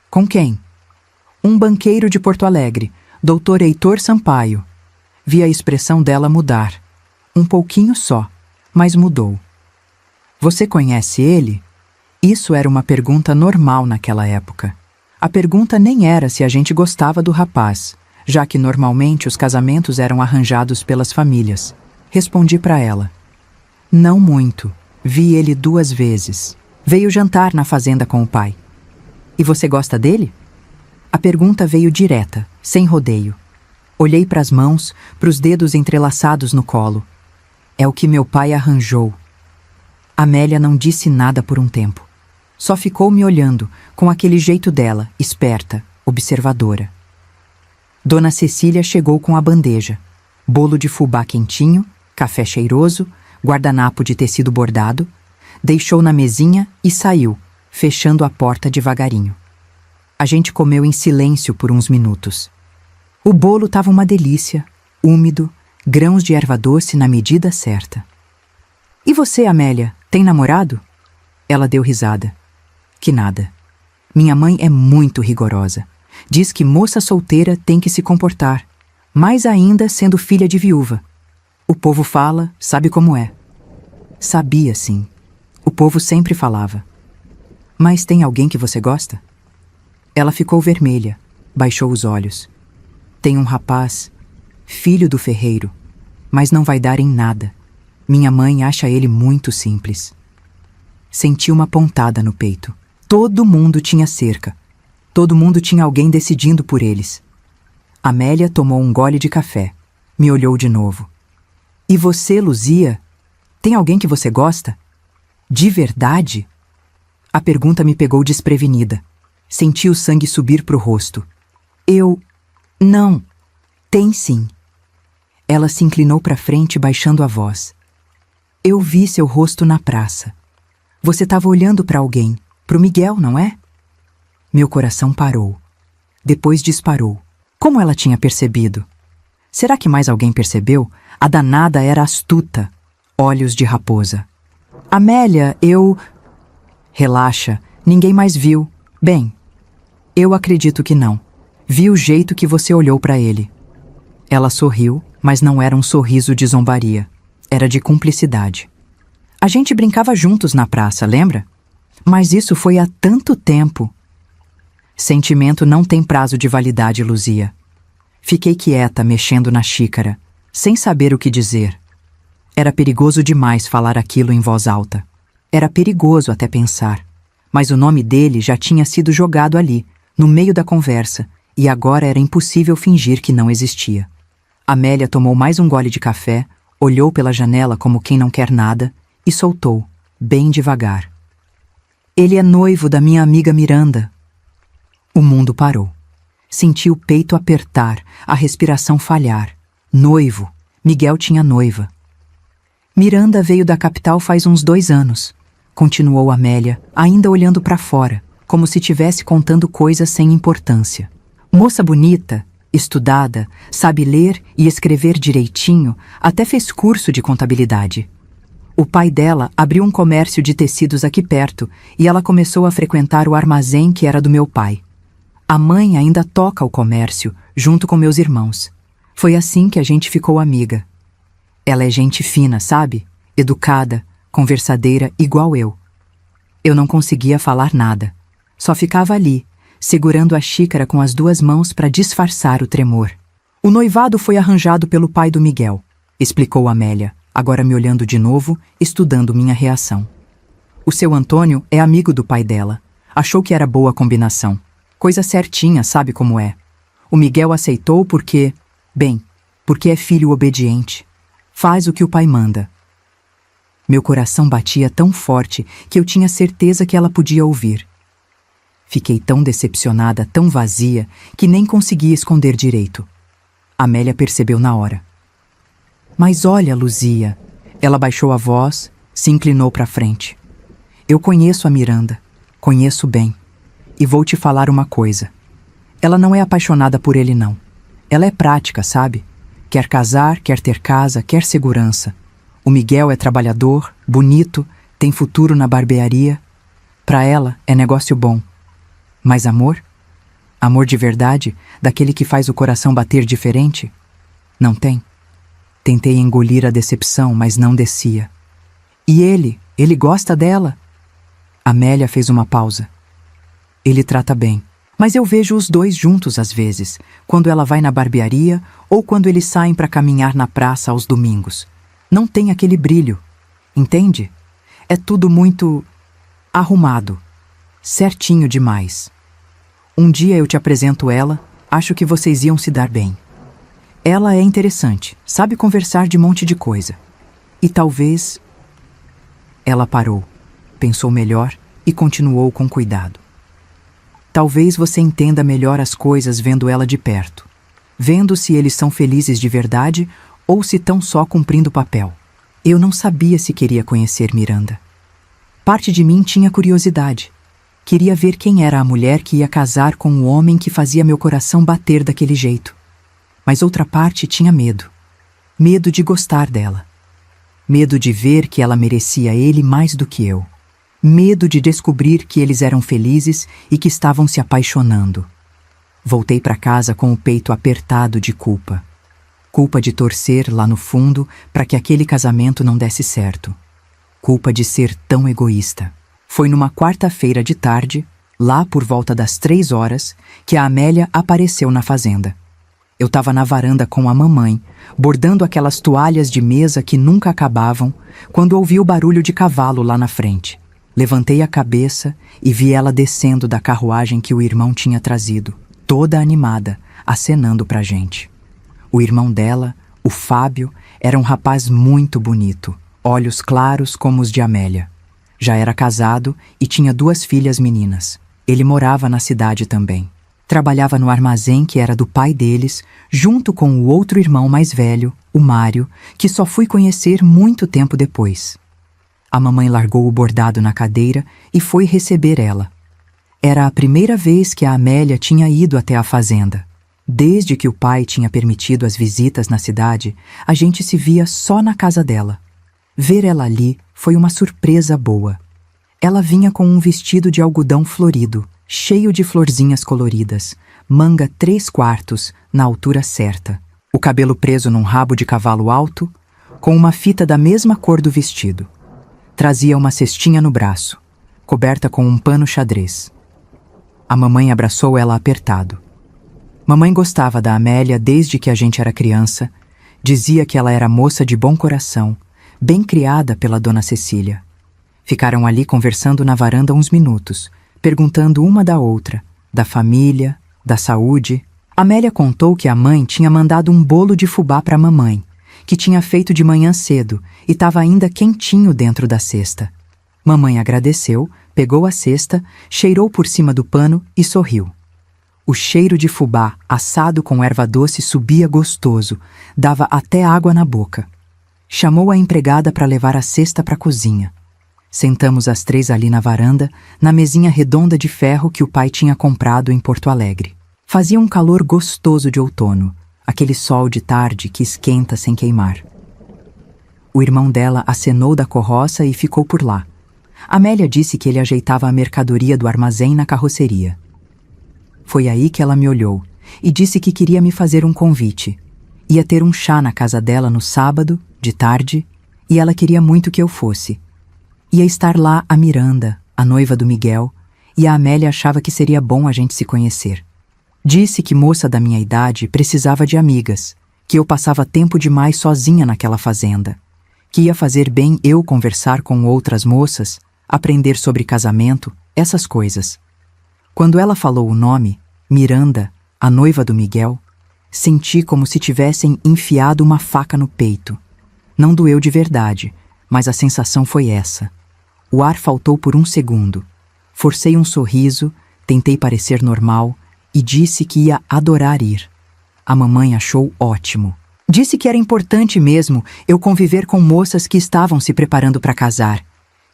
Com quem? Um banqueiro de Porto Alegre, Dr. Heitor Sampaio. Vi a expressão dela mudar. Um pouquinho só, mas mudou. Você conhece ele? Isso era uma pergunta normal naquela época. A pergunta nem era se a gente gostava do rapaz, já que normalmente os casamentos eram arranjados pelas famílias. Respondi para ela. Não muito. Vi ele 2 vezes. Veio jantar na fazenda com o pai. E você gosta dele? A pergunta veio direta, sem rodeio. Olhei para as mãos, para os dedos entrelaçados no colo. É o que meu pai arranjou. Amélia não disse nada por um tempo. Só ficou me olhando, com aquele jeito dela, esperta, observadora. Dona Cecília chegou com a bandeja. Bolo de fubá quentinho, café cheiroso, guardanapo de tecido bordado. Deixou na mesinha e saiu, fechando a porta devagarinho. A gente comeu em silêncio por uns minutos. O bolo estava uma delícia, úmido, grãos de erva doce na medida certa. E você, Amélia, tem namorado? Ela deu risada. Que nada. Minha mãe é muito rigorosa. Diz que moça solteira tem que se comportar, mais ainda sendo filha de viúva. O povo fala, sabe como é. Sabia, sim. O povo sempre falava. Mas tem alguém que você gosta? Ela ficou vermelha, baixou os olhos. Tem um rapaz, filho do ferreiro, mas não vai dar em nada. Minha mãe acha ele muito simples. Senti uma pontada no peito. Todo mundo tinha cerca. Todo mundo tinha alguém decidindo por eles. Amélia tomou um gole de café. Me olhou de novo. E você, Luzia? Tem alguém que você gosta? De verdade? A pergunta me pegou desprevenida. Senti o sangue subir pro rosto. Não. Tem sim. Ela se inclinou para frente, baixando a voz. Eu vi seu rosto na praça. Você estava olhando para alguém, pro Miguel, não é? Meu coração parou. Depois disparou. Como ela tinha percebido? Será que mais alguém percebeu? A danada era astuta. Olhos de raposa. Amélia, Relaxa, ninguém mais viu. Bem, eu acredito que não. Vi o jeito que você olhou para ele. Ela sorriu, mas não era um sorriso de zombaria. Era de cumplicidade. A gente brincava juntos na praça, lembra? Mas isso foi há tanto tempo. Sentimento não tem prazo de validade, Luzia. Fiquei quieta, mexendo na xícara, sem saber o que dizer. Era perigoso demais falar aquilo em voz alta. Era perigoso até pensar. Mas o nome dele já tinha sido jogado ali, no meio da conversa, e agora era impossível fingir que não existia. Amélia tomou mais um gole de café, olhou pela janela como quem não quer nada e soltou, bem devagar. Ele é noivo da minha amiga Miranda. O mundo parou. Senti o peito apertar, a respiração falhar. Noivo. Miguel tinha noiva. Miranda veio da capital faz uns 2 anos, continuou Amélia, ainda olhando para fora, como se estivesse contando coisas sem importância. Moça bonita, estudada, sabe ler e escrever direitinho, até fez curso de contabilidade. O pai dela abriu um comércio de tecidos aqui perto e ela começou a frequentar o armazém que era do meu pai. A mãe ainda toca o comércio, junto com meus irmãos. Foi assim que a gente ficou amiga. Ela é gente fina, sabe? Educada, conversadeira igual eu. Eu não conseguia falar nada. Só ficava ali, segurando a xícara com as 2 mãos para disfarçar o tremor. O noivado foi arranjado pelo pai do Miguel, explicou Amélia, agora me olhando de novo, estudando minha reação. O seu Antônio é amigo do pai dela. Achou que era boa combinação. Coisa certinha, sabe como é. O Miguel aceitou porque é filho obediente. Faz o que o pai manda. Meu coração batia tão forte que eu tinha certeza que ela podia ouvir. Fiquei tão decepcionada, tão vazia, que nem conseguia esconder direito. Amélia percebeu na hora. Mas olha, Luzia. Ela baixou a voz, se inclinou para frente. Eu conheço a Miranda. Conheço bem. E vou te falar uma coisa. Ela não é apaixonada por ele, não. Ela é prática, sabe? Quer casar, quer ter casa, quer segurança. O Miguel é trabalhador, bonito, tem futuro na barbearia. Para ela, é negócio bom. Mas amor? Amor de verdade, daquele que faz o coração bater diferente? Não tem. Tentei engolir a decepção, mas não descia. E ele gosta dela? Amélia fez uma pausa. Ele trata bem. Mas eu vejo os 2 juntos às vezes, quando ela vai na barbearia ou quando eles saem para caminhar na praça aos domingos. Não tem aquele brilho, entende? É tudo muito arrumado, certinho demais. Um dia eu te apresento ela, acho que vocês iam se dar bem. Ela é interessante, sabe conversar de monte de coisa. E talvez... Ela parou, pensou melhor e continuou com cuidado. Talvez você entenda melhor as coisas vendo ela de perto, vendo se eles são felizes de verdade ou se estão só cumprindo papel. Eu não sabia se queria conhecer Miranda. Parte de mim tinha curiosidade. Queria ver quem era a mulher que ia casar com o homem que fazia meu coração bater daquele jeito. Mas outra parte tinha medo. Medo de gostar dela. Medo de ver que ela merecia ele mais do que eu. Medo de descobrir que eles eram felizes e que estavam se apaixonando. Voltei para casa com o peito apertado de culpa. Culpa de torcer lá no fundo para que aquele casamento não desse certo. Culpa de ser tão egoísta. Foi numa quarta-feira de tarde, lá por volta das 3 horas, que a Amélia apareceu na fazenda. Eu estava na varanda com a mamãe, bordando aquelas toalhas de mesa que nunca acabavam, quando ouvi o barulho de cavalo lá na frente. Levantei a cabeça e vi ela descendo da carruagem que o irmão tinha trazido, toda animada, acenando pra gente. O irmão dela, o Fábio, Era um rapaz muito bonito, olhos claros como os de Amélia. Já era casado e tinha 2 filhas meninas. Ele morava na cidade também. Trabalhava no armazém que era do pai deles, junto com o outro irmão mais velho, o Mário, que só fui conhecer muito tempo depois. A mamãe largou o bordado na cadeira e foi receber ela. Era a primeira vez que a Amélia tinha ido até a fazenda. Desde que o pai tinha permitido as visitas na cidade, a gente se via só na casa dela. Ver ela ali foi uma surpresa boa. Ela vinha com um vestido de algodão florido, cheio de florzinhas coloridas, manga 3/4 na altura certa, o cabelo preso num rabo de cavalo alto, com uma fita da mesma cor do vestido. Trazia uma cestinha no braço, coberta com um pano xadrez. A mamãe abraçou ela apertado. Mamãe gostava da Amélia desde que a gente era criança, dizia que ela era moça de bom coração, bem criada pela dona Cecília. Ficaram ali conversando na varanda uns minutos, perguntando uma da outra, da família, da saúde. Amélia contou que a mãe tinha mandado um bolo de fubá para a mamãe, que tinha feito de manhã cedo e estava ainda quentinho dentro da cesta. Mamãe agradeceu, pegou a cesta, cheirou por cima do pano e sorriu. O cheiro de fubá assado com erva doce subia gostoso, dava até água na boca. Chamou a empregada para levar a cesta para a cozinha. Sentamos as 3 ali na varanda, na mesinha redonda de ferro que o pai tinha comprado em Porto Alegre. Fazia um calor gostoso de outono, aquele sol de tarde que esquenta sem queimar. O irmão dela acenou da carroça e ficou por lá. Amélia disse que ele ajeitava a mercadoria do armazém na carroceria. Foi aí que ela me olhou e disse que queria me fazer um convite. Ia ter um chá na casa dela no sábado, de tarde, e ela queria muito que eu fosse. Ia estar lá a Miranda, a noiva do Miguel, e a Amélia achava que seria bom a gente se conhecer. Disse que moça da minha idade precisava de amigas, que eu passava tempo demais sozinha naquela fazenda, que ia fazer bem eu conversar com outras moças, aprender sobre casamento, essas coisas. Quando ela falou o nome, Miranda, a noiva do Miguel, senti como se tivessem enfiado uma faca no peito. Não doeu de verdade, mas a sensação foi essa. O ar faltou por um segundo. Forcei um sorriso, tentei parecer normal e disse que ia adorar ir. A mamãe achou ótimo. Disse que era importante mesmo eu conviver com moças que estavam se preparando para casar,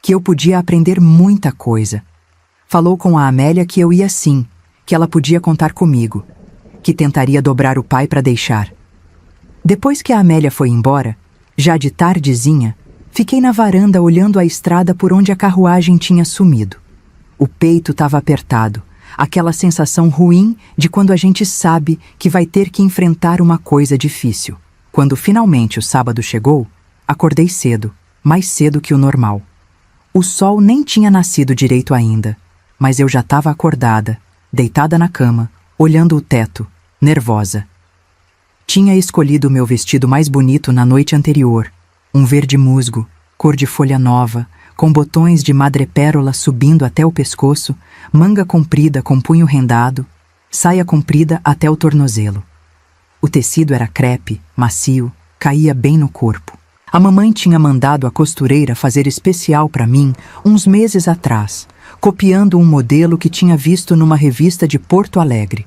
que eu podia aprender muita coisa. Falou com a Amélia que eu ia sim, que ela podia contar comigo, que tentaria dobrar o pai para deixar. Depois que a Amélia foi embora, já de tardezinha, fiquei na varanda olhando a estrada por onde a carruagem tinha sumido. O peito estava apertado, aquela sensação ruim de quando a gente sabe que vai ter que enfrentar uma coisa difícil. Quando finalmente o sábado chegou, acordei cedo, mais cedo que o normal. O sol nem tinha nascido direito ainda, mas eu já estava acordada, deitada na cama, olhando o teto, nervosa. Tinha escolhido o meu vestido mais bonito na noite anterior, um verde musgo, cor de folha nova, com botões de madrepérola subindo até o pescoço, manga comprida com punho rendado, saia comprida até o tornozelo. O tecido era crepe, macio, caía bem no corpo. A mamãe tinha mandado a costureira fazer especial para mim uns meses atrás, copiando um modelo que tinha visto numa revista de Porto Alegre.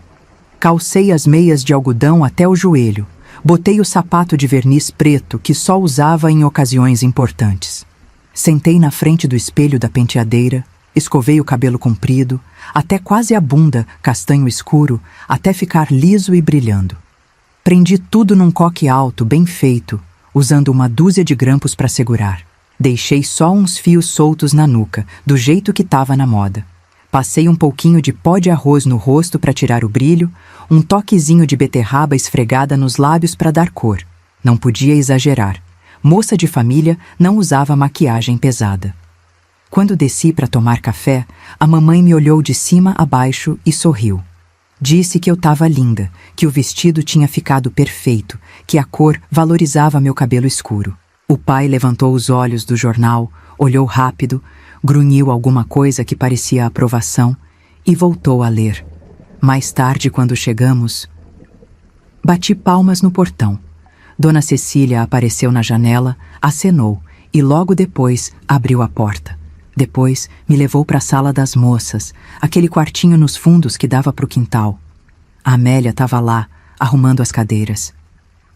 Calcei as meias de algodão até o joelho, botei o sapato de verniz preto que só usava em ocasiões importantes. Sentei na frente do espelho da penteadeira, escovei o cabelo comprido, até quase a bunda, castanho escuro, até ficar liso e brilhando. Prendi tudo num coque alto, bem feito, usando uma dúzia de grampos para segurar. Deixei só uns fios soltos na nuca, do jeito que estava na moda. Passei um pouquinho de pó de arroz no rosto para tirar o brilho, um toquezinho de beterraba esfregada nos lábios para dar cor. Não podia exagerar. Moça de família não usava maquiagem pesada. Quando desci para tomar café, a mamãe me olhou de cima a baixo e sorriu. Disse que eu estava linda, que o vestido tinha ficado perfeito, que a cor valorizava meu cabelo escuro. O pai levantou os olhos do jornal, olhou rápido, grunhiu alguma coisa que parecia aprovação e voltou a ler. Mais tarde, quando chegamos, bati palmas no portão. Dona Cecília apareceu na janela, acenou e logo depois abriu a porta. Depois me levou para a sala das moças, aquele quartinho nos fundos que dava para o quintal. A Amélia estava lá, arrumando as cadeiras.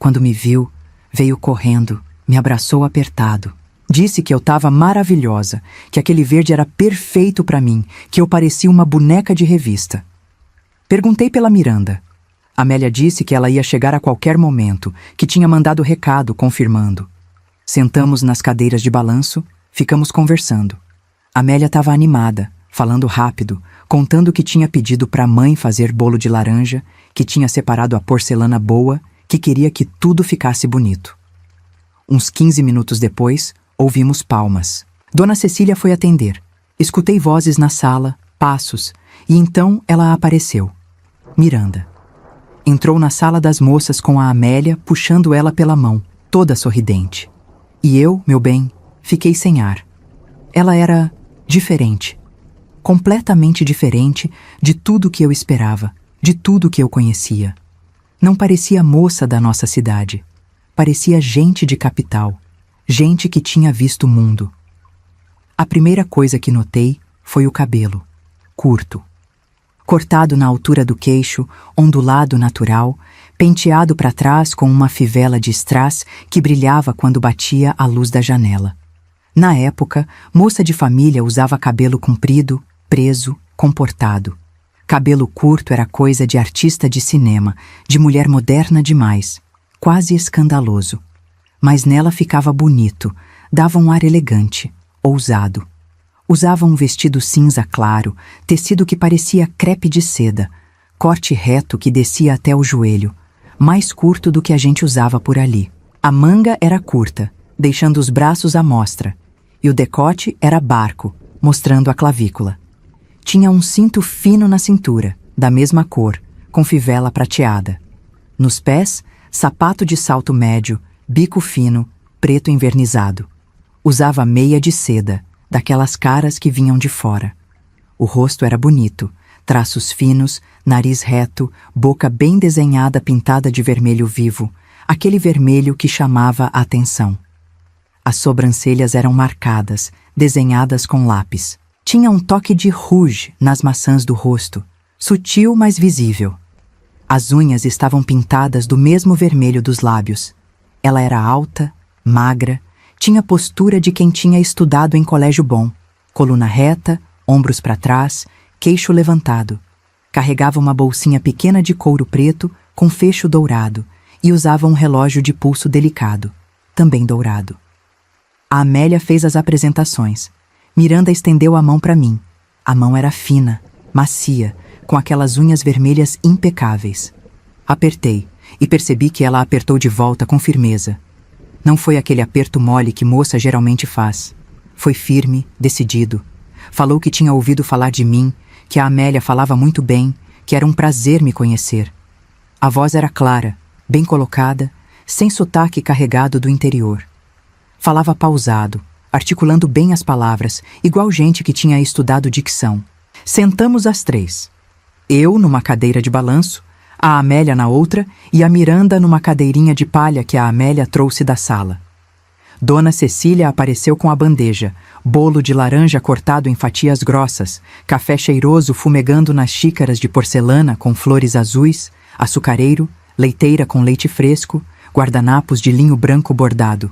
Quando me viu, veio correndo, me abraçou apertado. Disse que eu estava maravilhosa, que aquele verde era perfeito para mim, que eu parecia uma boneca de revista. Perguntei pela Miranda. Amélia disse que ela ia chegar a qualquer momento, que tinha mandado recado confirmando. Sentamos nas cadeiras de balanço, ficamos conversando. Amélia estava animada, falando rápido, contando que tinha pedido para a mãe fazer bolo de laranja, que tinha separado a porcelana boa, que queria que tudo ficasse bonito. Uns 15 minutos depois, ouvimos palmas. Dona Cecília foi atender. Escutei vozes na sala, passos, e então ela apareceu. Miranda. Entrou na sala das moças com a Amélia, puxando ela pela mão, toda sorridente. E eu, meu bem, fiquei sem ar. Ela era diferente. Completamente diferente de tudo que eu esperava, de tudo que eu conhecia. Não parecia moça da nossa cidade. Parecia gente de capital. Gente que tinha visto o mundo. A primeira coisa que notei foi o cabelo. Curto. Cortado na altura do queixo, ondulado natural, penteado para trás com uma fivela de strass que brilhava quando batia a luz da janela. Na época, moça de família usava cabelo comprido, preso, comportado. Cabelo curto era coisa de artista de cinema, de mulher moderna demais, quase escandaloso. Mas nela ficava bonito, dava um ar elegante, ousado. Usava um vestido cinza claro, tecido que parecia crepe de seda, corte reto que descia até o joelho, mais curto do que a gente usava por ali. A manga era curta, deixando os braços à mostra, e o decote era barco, mostrando a clavícula. Tinha um cinto fino na cintura, da mesma cor, com fivela prateada. Nos pés, sapato de salto médio, bico fino, preto envernizado. Usava meia de seda, daquelas caras que vinham de fora. O rosto era bonito, traços finos, nariz reto, boca bem desenhada pintada de vermelho vivo, aquele vermelho que chamava a atenção. As sobrancelhas eram marcadas, desenhadas com lápis. Tinha um toque de rouge nas maçãs do rosto, sutil mas visível. As unhas estavam pintadas do mesmo vermelho dos lábios. Ela era alta, magra, tinha postura de quem tinha estudado em colégio bom, coluna reta, ombros para trás, queixo levantado. Carregava uma bolsinha pequena de couro preto com fecho dourado e usava um relógio de pulso delicado, também dourado. A Amélia fez as apresentações. Miranda estendeu a mão para mim. A mão era fina, macia, com aquelas unhas vermelhas impecáveis. Apertei e percebi que ela apertou de volta com firmeza. Não foi aquele aperto mole que moça geralmente faz. Foi firme, decidido. Falou que tinha ouvido falar de mim, que a Amélia falava muito bem, que era um prazer me conhecer. A voz era clara, bem colocada, sem sotaque carregado do interior. Falava pausado, articulando bem as palavras, igual gente que tinha estudado dicção. Sentamos as três. Eu numa cadeira de balanço, a Amélia na outra e a Miranda numa cadeirinha de palha que a Amélia trouxe da sala. Dona Cecília apareceu com a bandeja, bolo de laranja cortado em fatias grossas, café cheiroso fumegando nas xícaras de porcelana com flores azuis, açucareiro, leiteira com leite fresco, guardanapos de linho branco bordado.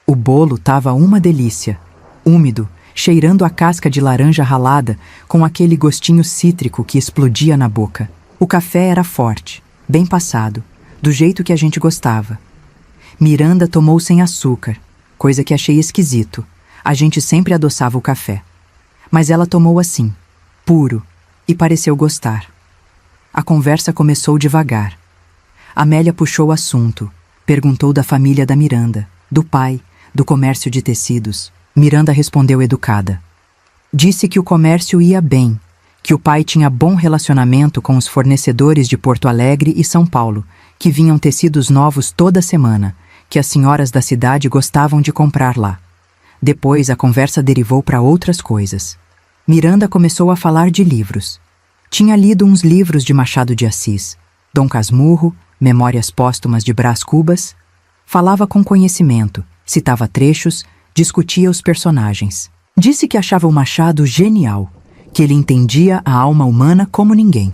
O bolo estava uma delícia, úmido, cheirando a casca de laranja ralada com aquele gostinho cítrico que explodia na boca. O café era forte, bem passado, do jeito que a gente gostava. Miranda tomou sem açúcar, coisa que achei esquisito. A gente sempre adoçava o café. Mas ela tomou assim, puro, e pareceu gostar. A conversa começou devagar. Amélia puxou o assunto, perguntou da família da Miranda, do pai, do comércio de tecidos. Miranda respondeu educada. Disse que o comércio ia bem, que o pai tinha bom relacionamento com os fornecedores de Porto Alegre e São Paulo, que vinham tecidos novos toda semana, que as senhoras da cidade gostavam de comprar lá. Depois a conversa derivou para outras coisas. Miranda começou a falar de livros. Tinha lido uns livros de Machado de Assis, Dom Casmurro, Memórias Póstumas de Brás Cubas. Falava com conhecimento, citava trechos, discutia os personagens. Disse que achava o Machado genial, que ele entendia a alma humana como ninguém.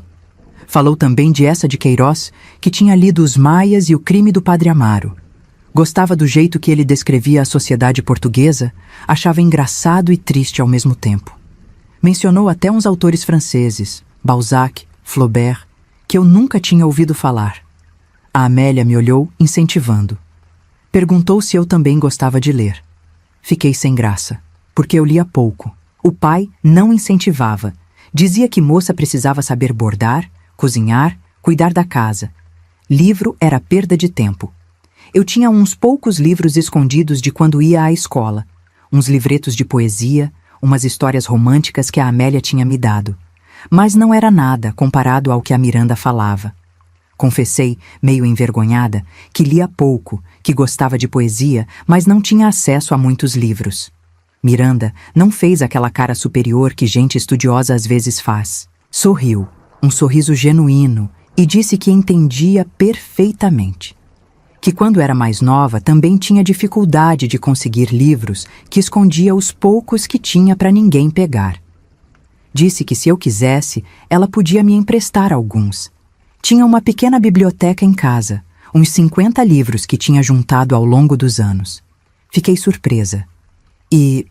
Falou também de Eça de Queiroz, que tinha lido Os Maias e O Crime do Padre Amaro. Gostava do jeito que ele descrevia a sociedade portuguesa, achava engraçado e triste ao mesmo tempo. Mencionou até uns autores franceses, Balzac, Flaubert, que eu nunca tinha ouvido falar. A Amélia me olhou, incentivando. Perguntou se eu também gostava de ler. Fiquei sem graça, porque eu lia pouco. O pai não incentivava. Dizia que moça precisava saber bordar, cozinhar, cuidar da casa. Livro era perda de tempo. Eu tinha uns poucos livros escondidos de quando ia à escola. Uns livretos de poesia, umas histórias românticas que a Amélia tinha me dado. Mas não era nada comparado ao que a Miranda falava. Confessei, meio envergonhada, que lia pouco, que gostava de poesia, mas não tinha acesso a muitos livros. Miranda não fez aquela cara superior que gente estudiosa às vezes faz. Sorriu, um sorriso genuíno, e disse que entendia perfeitamente. Que quando era mais nova também tinha dificuldade de conseguir livros, que escondia os poucos que tinha para ninguém pegar. Disse que se eu quisesse, ela podia me emprestar alguns. Tinha uma pequena biblioteca em casa, uns 50 livros que tinha juntado ao longo dos anos. Fiquei surpresa. E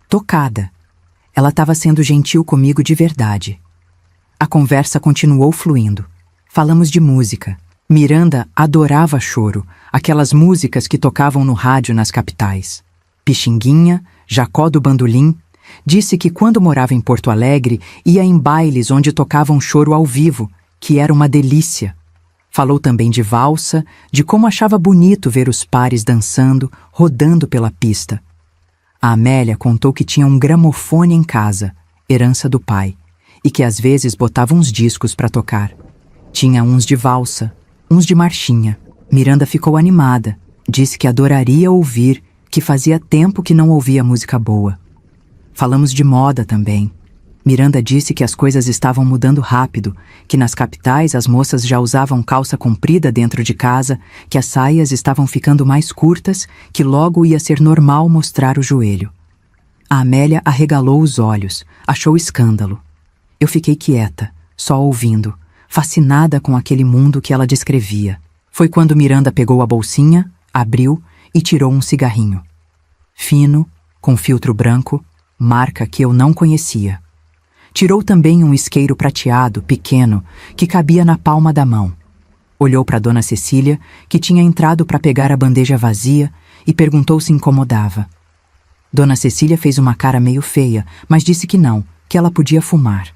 tocada. Ela estava sendo gentil comigo de verdade. A conversa continuou fluindo. Falamos de música. Miranda adorava choro, aquelas músicas que tocavam no rádio nas capitais. Pixinguinha, Jacó do Bandolim. Disse que quando morava em Porto Alegre, ia em bailes onde tocavam choro ao vivo, que era uma delícia. Falou também de valsa, de como achava bonito ver os pares dançando, rodando pela pista. A Amélia contou que tinha um gramofone em casa, herança do pai, e que às vezes botava uns discos para tocar. Tinha uns de valsa, uns de marchinha. Miranda ficou animada, disse que adoraria ouvir, que fazia tempo que não ouvia música boa. Falamos de moda também. Miranda disse que as coisas estavam mudando rápido, que nas capitais as moças já usavam calça comprida dentro de casa, que as saias estavam ficando mais curtas, que logo ia ser normal mostrar o joelho. A Amélia arregalou os olhos, achou escândalo. Eu fiquei quieta, só ouvindo, fascinada com aquele mundo que ela descrevia. Foi quando Miranda pegou a bolsinha, abriu e tirou um cigarrinho. Fino, com filtro branco, marca que eu não conhecia. Tirou também um isqueiro prateado, pequeno, que cabia na palma da mão. Olhou para Dona Cecília, que tinha entrado para pegar a bandeja vazia, e perguntou se incomodava. Dona Cecília fez uma cara meio feia, mas disse que não, que ela podia fumar.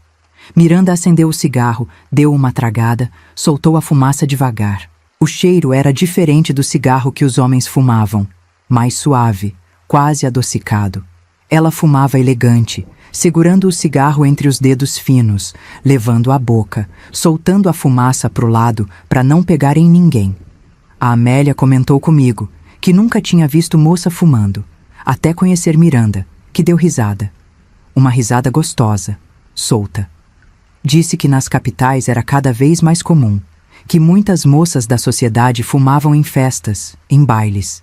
Miranda acendeu o cigarro, deu uma tragada, soltou a fumaça devagar. O cheiro era diferente do cigarro que os homens fumavam, mais suave, quase adocicado. Ela fumava elegante, segurando o cigarro entre os dedos finos, levando à boca, soltando a fumaça para o lado para não pegar em ninguém. A Amélia comentou comigo que nunca tinha visto moça fumando, até conhecer Miranda, que deu risada. Uma risada gostosa, solta. Disse que nas capitais era cada vez mais comum, que muitas moças da sociedade fumavam em festas, em bailes,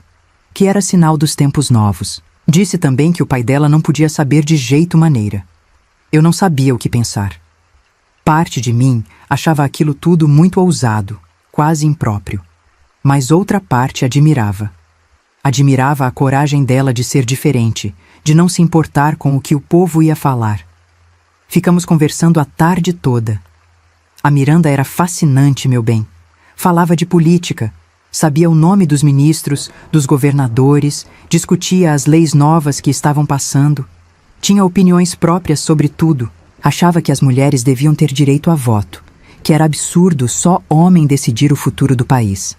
que era sinal dos tempos novos. Disse também que o pai dela não podia saber de jeito maneira. Eu não sabia o que pensar. Parte de mim achava aquilo tudo muito ousado, quase impróprio. Mas outra parte admirava. Admirava a coragem dela de ser diferente, de não se importar com o que o povo ia falar. Ficamos conversando a tarde toda. A Miranda era fascinante, meu bem. Falava de política. Sabia o nome dos ministros, dos governadores, discutia as leis novas que estavam passando. Tinha opiniões próprias sobre tudo. Achava que as mulheres deviam ter direito a voto, que era absurdo só homem decidir o futuro do país.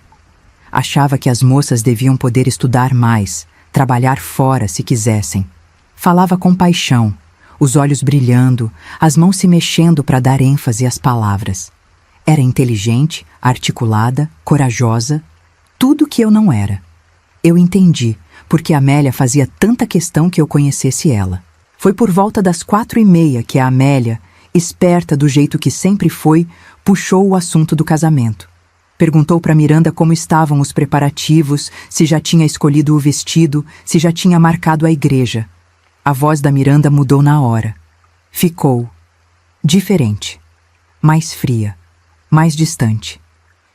Achava que as moças deviam poder estudar mais, trabalhar fora se quisessem. Falava com paixão, os olhos brilhando, as mãos se mexendo para dar ênfase às palavras. Era inteligente, articulada, corajosa, tudo que eu não era. Eu entendi, porque a Amélia fazia tanta questão que eu conhecesse ela. Foi por volta das 4:30 que a Amélia, esperta do jeito que sempre foi, puxou o assunto do casamento. Perguntou para Miranda como estavam os preparativos, se já tinha escolhido o vestido, se já tinha marcado a igreja. A voz da Miranda mudou na hora. Ficou diferente, mais fria, mais distante.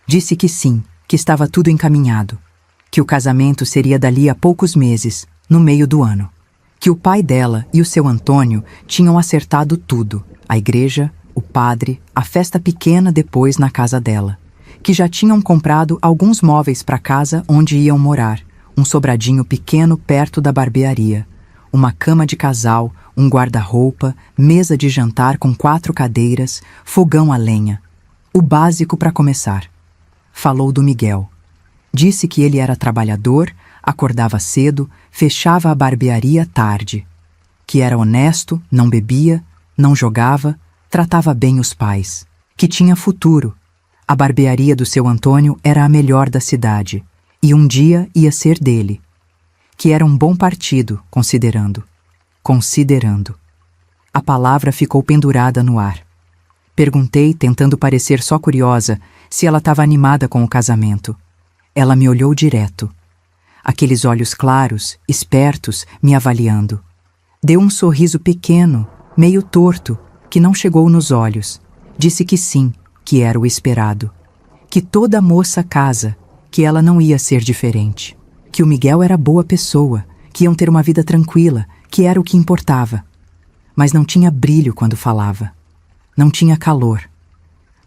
Disse que sim, que estava tudo encaminhado, que o casamento seria dali a poucos meses, no meio do ano, que o pai dela e o seu Antônio tinham acertado tudo, a igreja, o padre, a festa pequena depois na casa dela, que já tinham comprado alguns móveis para a casa onde iam morar, um sobradinho pequeno perto da barbearia, uma cama de casal, um guarda-roupa, mesa de jantar com 4 cadeiras, fogão a lenha. O básico para começar. Falou do Miguel. Disse que ele era trabalhador, acordava cedo, fechava a barbearia tarde. Que era honesto, não bebia, não jogava, tratava bem os pais. Que tinha futuro. A barbearia do seu Antônio era a melhor da cidade, e um dia ia ser dele. Que era um bom partido, considerando. A palavra ficou pendurada no ar. Perguntei, tentando parecer só curiosa, se ela estava animada com o casamento. Ela me olhou direto. Aqueles olhos claros, espertos, me avaliando. Deu um sorriso pequeno, meio torto, que não chegou nos olhos. Disse que sim, que era o esperado. Que toda moça casa, que ela não ia ser diferente. Que o Miguel era boa pessoa, que iam ter uma vida tranquila, que era o que importava. Mas não tinha brilho quando falava. Não tinha calor.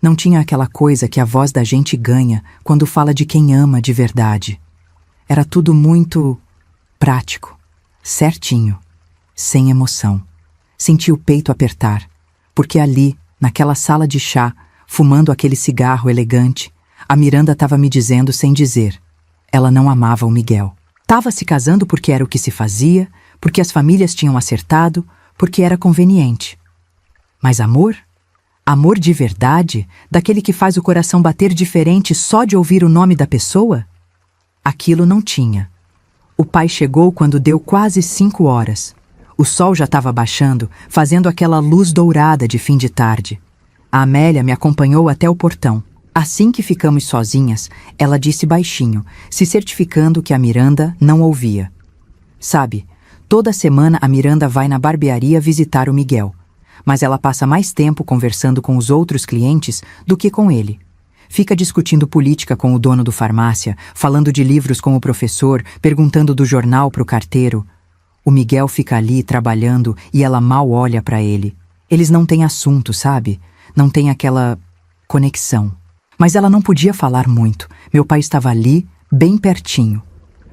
Não tinha aquela coisa que a voz da gente ganha quando fala de quem ama de verdade. Era tudo muito prático, certinho, sem emoção. Senti o peito apertar, porque ali, naquela sala de chá, fumando aquele cigarro elegante, a Miranda estava me dizendo sem dizer. Ela não amava o Miguel. Estava se casando porque era o que se fazia, porque as famílias tinham acertado, porque era conveniente. Mas amor? Amor de verdade, daquele que faz o coração bater diferente só de ouvir o nome da pessoa? Aquilo não tinha. O pai chegou quando deu quase 5 horas. O sol já estava baixando, fazendo aquela luz dourada de fim de tarde. A Amélia me acompanhou até o portão. Assim que ficamos sozinhas, ela disse baixinho, se certificando que a Miranda não ouvia. Sabe, toda semana a Miranda vai na barbearia visitar o Miguel. Mas ela passa mais tempo conversando com os outros clientes do que com ele. Fica discutindo política com o dono do farmácia, falando de livros com o professor, perguntando do jornal para o carteiro. O Miguel fica ali trabalhando e ela mal olha para ele. Eles não têm assunto, sabe? Não tem aquela conexão. Mas ela não podia falar muito. Meu pai estava ali, bem pertinho.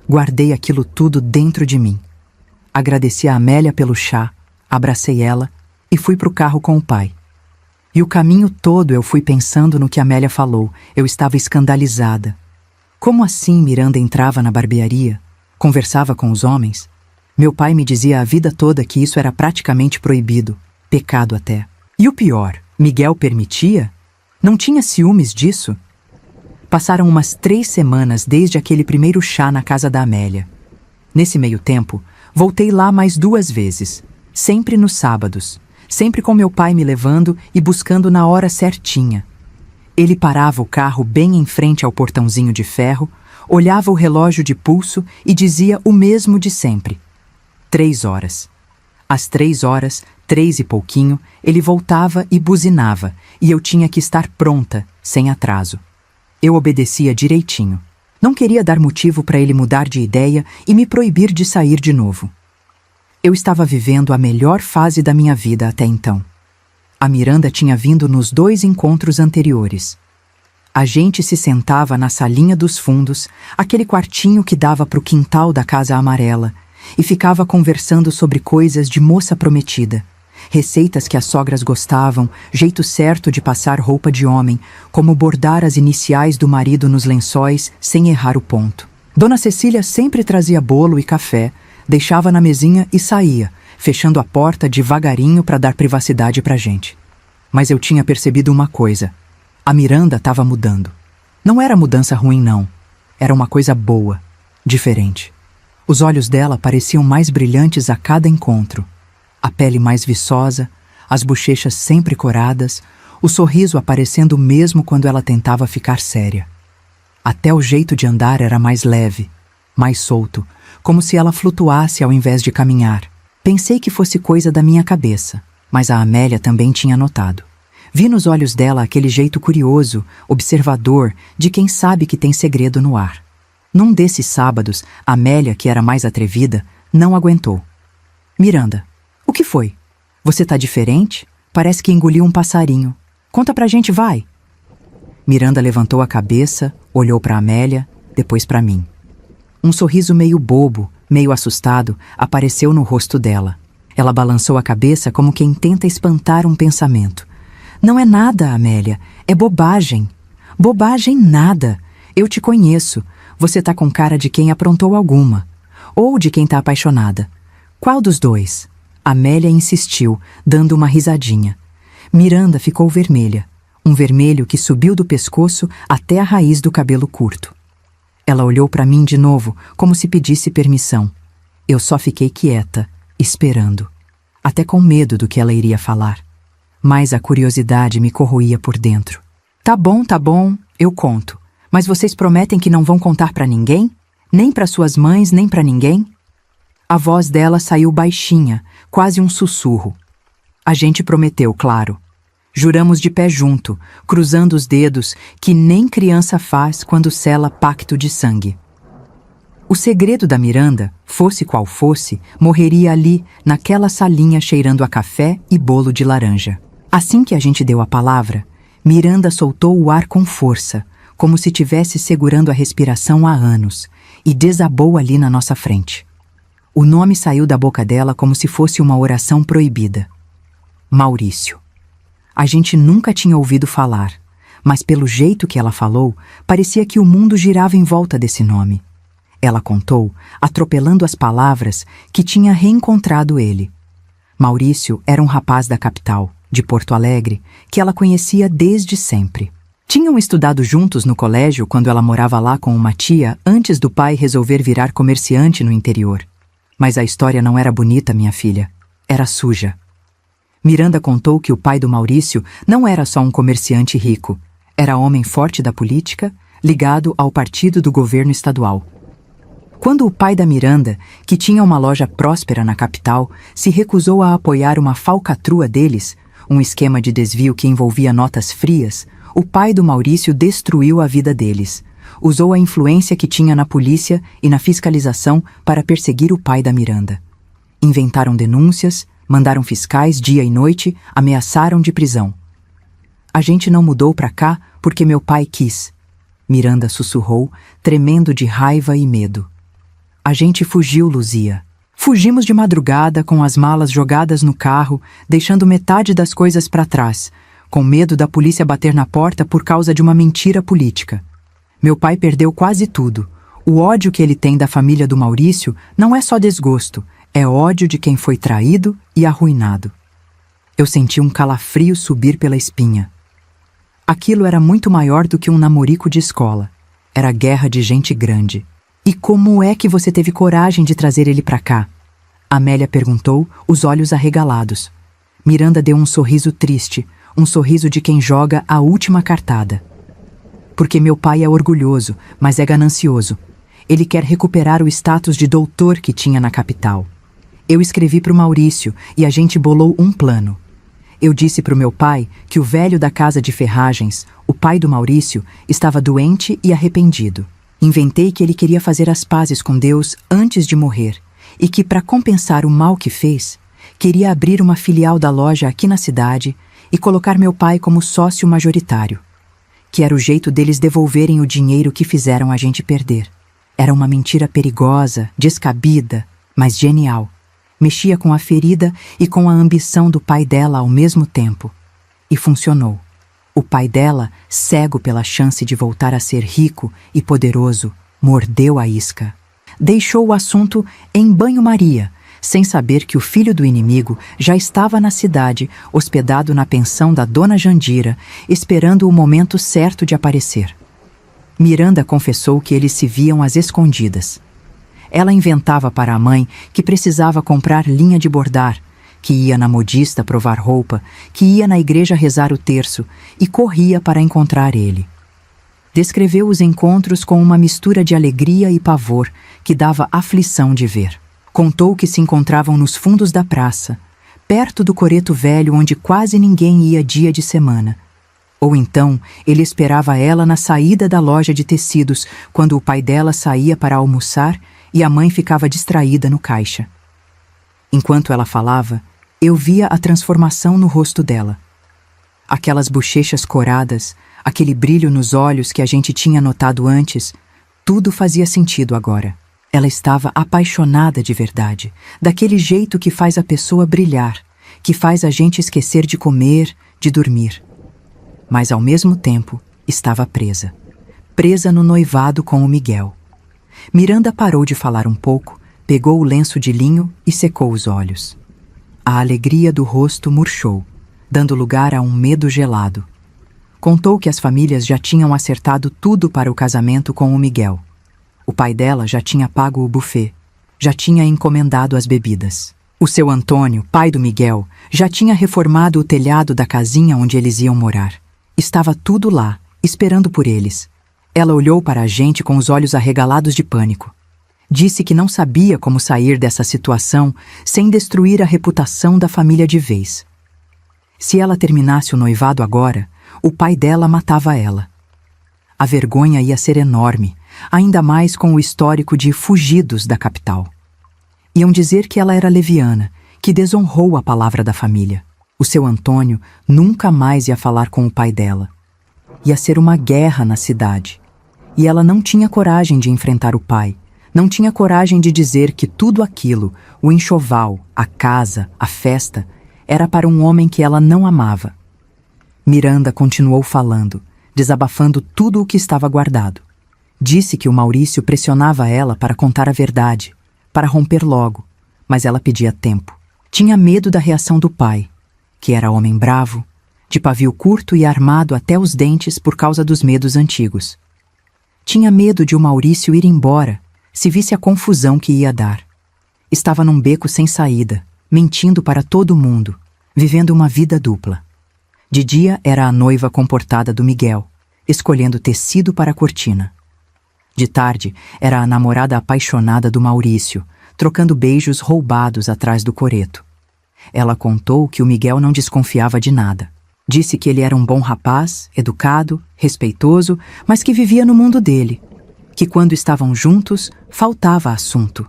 Guardei aquilo tudo dentro de mim. Agradeci a Amélia pelo chá, abracei ela e fui para o carro com o pai. E o caminho todo eu fui pensando no que a Amélia falou. Eu estava escandalizada. Como assim Miranda entrava na barbearia? Conversava com os homens? Meu pai me dizia a vida toda que isso era praticamente proibido. Pecado até. E o pior, Miguel permitia? Não tinha ciúmes disso? Passaram umas 3 semanas desde aquele primeiro chá na casa da Amélia. Nesse meio tempo, voltei lá mais 2 vezes. Sempre nos sábados. Sempre com meu pai me levando e buscando na hora certinha. Ele parava o carro bem em frente ao portãozinho de ferro, olhava o relógio de pulso e dizia o mesmo de sempre. 3 horas. Às 3 horas, 3 e pouquinho, ele voltava e buzinava, e eu tinha que estar pronta, sem atraso. Eu obedecia direitinho. Não queria dar motivo para ele mudar de ideia e me proibir de sair de novo. Eu estava vivendo a melhor fase da minha vida até então. A Miranda tinha vindo nos 2 encontros anteriores. A gente se sentava na salinha dos fundos, aquele quartinho que dava para o quintal da Casa Amarela, e ficava conversando sobre coisas de moça prometida. Receitas que as sogras gostavam, jeito certo de passar roupa de homem, como bordar as iniciais do marido nos lençóis sem errar o ponto. Dona Cecília sempre trazia bolo e café, deixava na mesinha e saía, fechando a porta devagarinho para dar privacidade pra gente. Mas eu tinha percebido uma coisa. A Miranda estava mudando. Não era mudança ruim, não. Era uma coisa boa, diferente. Os olhos dela pareciam mais brilhantes a cada encontro. A pele mais viçosa, as bochechas sempre coradas, o sorriso aparecendo mesmo quando ela tentava ficar séria. Até o jeito de andar era mais leve, mais solto, como se ela flutuasse ao invés de caminhar. Pensei que fosse coisa da minha cabeça, mas a Amélia também tinha notado. Vi nos olhos dela aquele jeito curioso, observador, de quem sabe que tem segredo no ar. Num desses sábados, Amélia, que era mais atrevida, não aguentou. Miranda, o que foi? Você tá diferente? Parece que engoliu um passarinho. Conta pra gente, vai! Miranda levantou a cabeça, olhou pra Amélia, depois pra mim. Um sorriso meio bobo, meio assustado, apareceu no rosto dela. Ela balançou a cabeça como quem tenta espantar um pensamento. Não é nada, Amélia. É bobagem. Bobagem nada. Eu te conheço. Você tá com cara de quem aprontou alguma. Ou de quem tá apaixonada. Qual dos dois? Amélia insistiu, dando uma risadinha. Miranda ficou vermelha. Um vermelho que subiu do pescoço até a raiz do cabelo curto. Ela olhou para mim de novo, como se pedisse permissão. Eu só fiquei quieta, esperando. Até com medo do que ela iria falar. Mas a curiosidade me corroía por dentro. Tá bom, eu conto. Mas vocês prometem que não vão contar para ninguém? Nem para suas mães, nem para ninguém? A voz dela saiu baixinha, quase um sussurro. A gente prometeu, claro. Juramos de pé junto, cruzando os dedos, que nem criança faz quando sela pacto de sangue. O segredo da Miranda, fosse qual fosse, morreria ali, naquela salinha cheirando a café e bolo de laranja. Assim que a gente deu a palavra, Miranda soltou o ar com força, como se tivesse segurando a respiração há anos, e desabou ali na nossa frente. O nome saiu da boca dela como se fosse uma oração proibida. Maurício. A gente nunca tinha ouvido falar, mas pelo jeito que ela falou, parecia que o mundo girava em volta desse nome. Ela contou, atropelando as palavras, que tinha reencontrado ele. Maurício era um rapaz da capital, de Porto Alegre, que ela conhecia desde sempre. Tinham estudado juntos no colégio quando ela morava lá com uma tia antes do pai resolver virar comerciante no interior. Mas a história não era bonita, minha filha. Era suja. Miranda contou que o pai do Maurício não era só um comerciante rico. Era homem forte da política, ligado ao partido do governo estadual. Quando o pai da Miranda, que tinha uma loja próspera na capital, se recusou a apoiar uma falcatrua deles, um esquema de desvio que envolvia notas frias, o pai do Maurício destruiu a vida deles. Usou a influência que tinha na polícia e na fiscalização para perseguir o pai da Miranda. Inventaram denúncias, mandaram fiscais dia e noite, ameaçaram de prisão. A gente não mudou pra cá porque meu pai quis. Miranda sussurrou, tremendo de raiva e medo. A gente fugiu, Luzia. Fugimos de madrugada com as malas jogadas no carro, deixando metade das coisas pra trás, com medo da polícia bater na porta por causa de uma mentira política. Meu pai perdeu quase tudo. O ódio que ele tem da família do Maurício não é só desgosto, é ódio de quem foi traído e arruinado. Eu senti um calafrio subir pela espinha. Aquilo era muito maior do que um namorico de escola. Era guerra de gente grande. E como é que você teve coragem de trazer ele pra cá? Amélia perguntou, os olhos arregalados. Miranda deu um sorriso triste, um sorriso de quem joga a última cartada. Porque meu pai é orgulhoso, mas é ganancioso. Ele quer recuperar o status de doutor que tinha na capital. Eu escrevi para o Maurício e a gente bolou um plano. Eu disse para o meu pai que o velho da casa de ferragens, o pai do Maurício, estava doente e arrependido. Inventei que ele queria fazer as pazes com Deus antes de morrer e que, para compensar o mal que fez, queria abrir uma filial da loja aqui na cidade e colocar meu pai como sócio majoritário. Que era o jeito deles devolverem o dinheiro que fizeram a gente perder. Era uma mentira perigosa, descabida, mas genial. Mexia com a ferida e com a ambição do pai dela ao mesmo tempo. E funcionou. O pai dela, cego pela chance de voltar a ser rico e poderoso, mordeu a isca. Deixou o assunto em banho-maria, sem saber que o filho do inimigo já estava na cidade, hospedado na pensão da dona Jandira, esperando o momento certo de aparecer. Miranda confessou que eles se viam às escondidas. Ela inventava para a mãe que precisava comprar linha de bordar, que ia na modista provar roupa, que ia na igreja rezar o terço e corria para encontrar ele. Descreveu os encontros com uma mistura de alegria e pavor que dava aflição de ver. Contou que se encontravam nos fundos da praça, perto do coreto velho onde quase ninguém ia dia de semana. Ou então ele esperava ela na saída da loja de tecidos quando o pai dela saía para almoçar e a mãe ficava distraída no caixa. Enquanto ela falava, eu via a transformação no rosto dela. Aquelas bochechas coradas, aquele brilho nos olhos que a gente tinha notado antes, tudo fazia sentido agora. Ela estava apaixonada de verdade, daquele jeito que faz a pessoa brilhar, que faz a gente esquecer de comer, de dormir. Mas ao mesmo tempo estava presa. Presa no noivado com o Miguel. Miranda parou de falar um pouco, pegou o lenço de linho e secou os olhos. A alegria do rosto murchou, dando lugar a um medo gelado. Contou que as famílias já tinham acertado tudo para o casamento com o Miguel. O pai dela já tinha pago o buffet, já tinha encomendado as bebidas. O seu Antônio, pai do Miguel, já tinha reformado o telhado da casinha onde eles iam morar. Estava tudo lá, esperando por eles. Ela olhou para a gente com os olhos arregalados de pânico. Disse que não sabia como sair dessa situação sem destruir a reputação da família de vez. Se ela terminasse o noivado agora, o pai dela matava ela. A vergonha ia ser enorme, ainda mais com o histórico de fugidos da capital. Iam dizer que ela era leviana, que desonrou a palavra da família. O seu Antônio nunca mais ia falar com o pai dela. Ia ser uma guerra na cidade. E ela não tinha coragem de enfrentar o pai. Não tinha coragem de dizer que tudo aquilo, o enxoval, a casa, a festa, era para um homem que ela não amava. Miranda continuou falando, desabafando tudo o que estava guardado. Disse que o Maurício pressionava ela para contar a verdade, para romper logo, mas ela pedia tempo. Tinha medo da reação do pai, que era homem bravo, de pavio curto e armado até os dentes por causa dos medos antigos. Tinha medo de o Maurício ir embora, se visse a confusão que ia dar. Estava num beco sem saída, mentindo para todo mundo, vivendo uma vida dupla. De dia era a noiva comportada do Miguel, escolhendo tecido para a cortina. De tarde era a namorada apaixonada do Maurício, trocando beijos roubados atrás do coreto. Ela contou que o Miguel não desconfiava de nada. Disse que ele era um bom rapaz, educado, respeitoso, mas que vivia no mundo dele. Que quando estavam juntos, faltava assunto.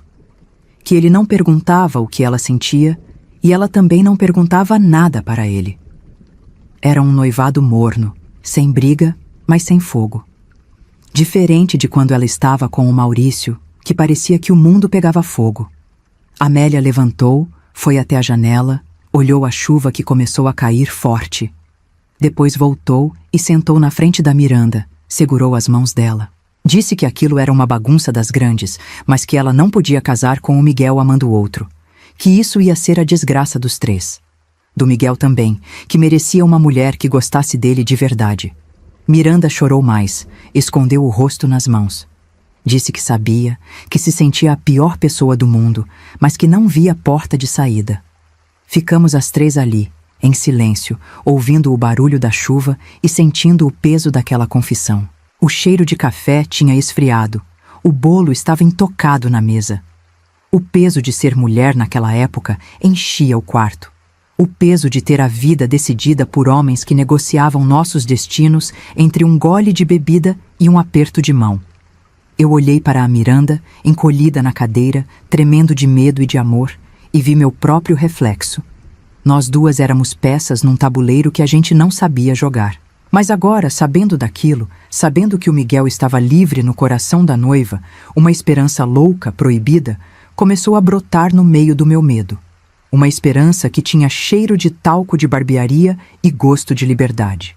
Que ele não perguntava o que ela sentia e ela também não perguntava nada para ele. Era um noivado morno, sem briga, mas sem fogo. Diferente de quando ela estava com o Maurício, que parecia que o mundo pegava fogo. Amélia levantou, foi até a janela, olhou a chuva que começou a cair forte. Depois voltou e sentou na frente da Miranda, segurou as mãos dela. Disse que aquilo era uma bagunça das grandes, mas que ela não podia casar com o Miguel amando o outro. Que isso ia ser a desgraça dos três. Do Miguel também, que merecia uma mulher que gostasse dele de verdade. Miranda chorou mais, escondeu o rosto nas mãos. Disse que sabia, que se sentia a pior pessoa do mundo, mas que não via porta de saída. Ficamos as três ali, em silêncio, ouvindo o barulho da chuva e sentindo o peso daquela confissão. O cheiro de café tinha esfriado, o bolo estava intocado na mesa. O peso de ser mulher naquela época enchia o quarto. O peso de ter a vida decidida por homens que negociavam nossos destinos entre um gole de bebida e um aperto de mão. Eu olhei para a Miranda, encolhida na cadeira, tremendo de medo e de amor, e vi meu próprio reflexo. Nós duas éramos peças num tabuleiro que a gente não sabia jogar. Mas agora, sabendo daquilo, sabendo que o Miguel estava livre no coração da noiva, uma esperança louca, proibida, começou a brotar no meio do meu medo. Uma esperança que tinha cheiro de talco de barbearia e gosto de liberdade.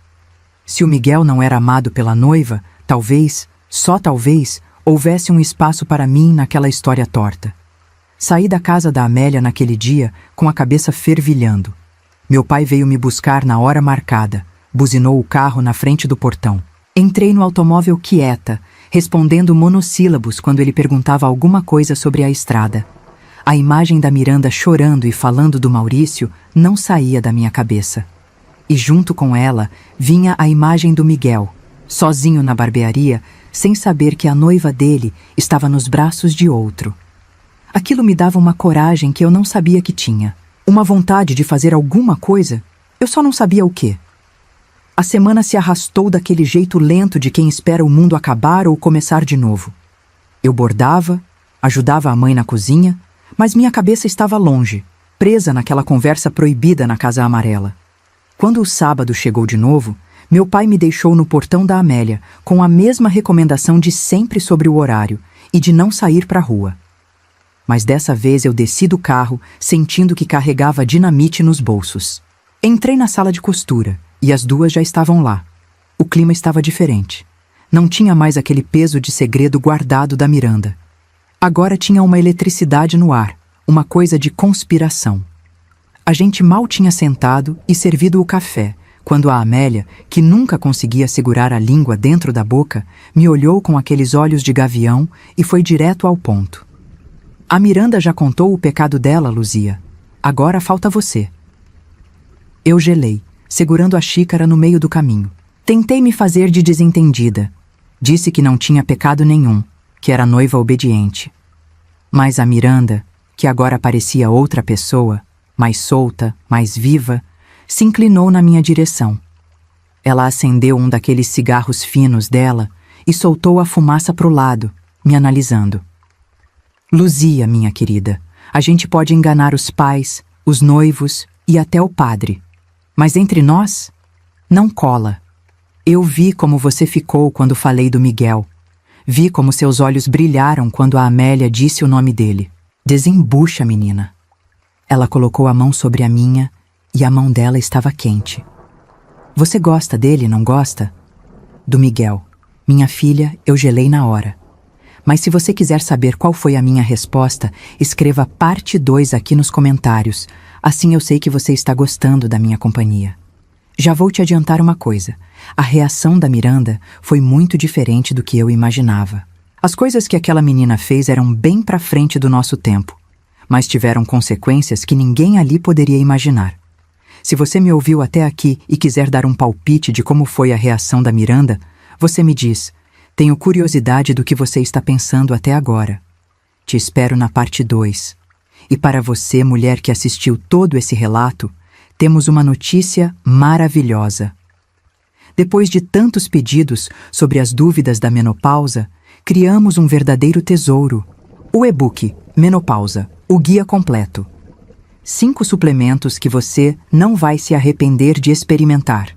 Se o Miguel não era amado pela noiva, talvez, só talvez, houvesse um espaço para mim naquela história torta. Saí da casa da Amélia naquele dia com a cabeça fervilhando. Meu pai veio me buscar na hora marcada, buzinou o carro na frente do portão. Entrei no automóvel quieta, respondendo monossílabos quando ele perguntava alguma coisa sobre a estrada. A imagem da Miranda chorando e falando do Maurício não saía da minha cabeça. E junto com ela vinha a imagem do Miguel, sozinho na barbearia, sem saber que a noiva dele estava nos braços de outro. Aquilo me dava uma coragem que eu não sabia que tinha, uma vontade de fazer alguma coisa, eu só não sabia o quê. A semana se arrastou daquele jeito lento de quem espera o mundo acabar ou começar de novo. Eu bordava, ajudava a mãe na cozinha, mas minha cabeça estava longe, presa naquela conversa proibida na Casa Amarela. Quando o sábado chegou de novo, meu pai me deixou no portão da Amélia, com a mesma recomendação de sempre sobre o horário e de não sair para a rua. Mas dessa vez eu desci do carro, sentindo que carregava dinamite nos bolsos. Entrei na sala de costura, e as duas já estavam lá. O clima estava diferente. Não tinha mais aquele peso de segredo guardado da Miranda. Agora tinha uma eletricidade no ar, uma coisa de conspiração. A gente mal tinha sentado e servido o café, quando a Amélia, que nunca conseguia segurar a língua dentro da boca, me olhou com aqueles olhos de gavião e foi direto ao ponto. A Miranda já contou o pecado dela, Luzia. Agora falta você. Eu gelei, segurando a xícara no meio do caminho. Tentei me fazer de desentendida. Disse que não tinha pecado nenhum, que era noiva obediente. Mas a Miranda, que agora parecia outra pessoa, mais solta, mais viva, se inclinou na minha direção. Ela acendeu um daqueles cigarros finos dela e soltou a fumaça pro lado, me analisando. Luzia, minha querida, a gente pode enganar os pais, os noivos e até o padre. Mas entre nós, não cola. Eu vi como você ficou quando falei do Miguel. Vi como seus olhos brilharam quando a Amélia disse o nome dele. Desembucha, menina. Ela colocou a mão sobre a minha e a mão dela estava quente. Você gosta dele, não gosta? Do Miguel. Minha filha, eu gelei na hora. Mas se você quiser saber qual foi a minha resposta, escreva parte 2 aqui nos comentários. Assim eu sei que você está gostando da minha companhia. Já vou te adiantar uma coisa. A reação da Miranda foi muito diferente do que eu imaginava. As coisas que aquela menina fez eram bem pra frente do nosso tempo, mas tiveram consequências que ninguém ali poderia imaginar. Se você me ouviu até aqui e quiser dar um palpite de como foi a reação da Miranda, você me diz. Tenho curiosidade do que você está pensando até agora. Te espero na parte 2. E para você, mulher que assistiu todo esse relato, temos uma notícia maravilhosa. Depois de tantos pedidos sobre as dúvidas da menopausa, criamos um verdadeiro tesouro. O e-book Menopausa, o guia completo. 5 suplementos que você não vai se arrepender de experimentar.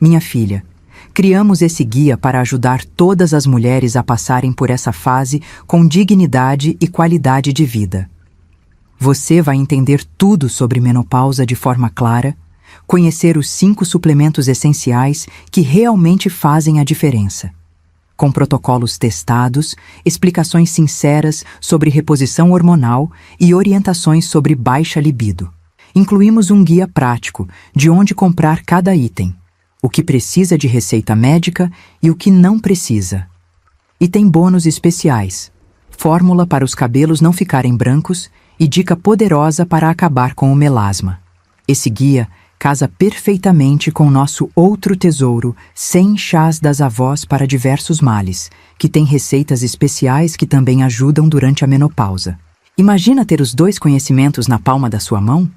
Minha filha, criamos esse guia para ajudar todas as mulheres a passarem por essa fase com dignidade e qualidade de vida. Você vai entender tudo sobre menopausa de forma clara, conhecer os 5 suplementos essenciais que realmente fazem a diferença. Com protocolos testados, explicações sinceras sobre reposição hormonal e orientações sobre baixa libido. Incluímos um guia prático de onde comprar cada item, o que precisa de receita médica e o que não precisa. E tem bônus especiais, fórmula para os cabelos não ficarem brancos e dica poderosa para acabar com o melasma. Esse guia casa perfeitamente com nosso outro tesouro, 100 chás das avós para diversos males, que tem receitas especiais que também ajudam durante a menopausa. Imagina ter os 2 conhecimentos na palma da sua mão?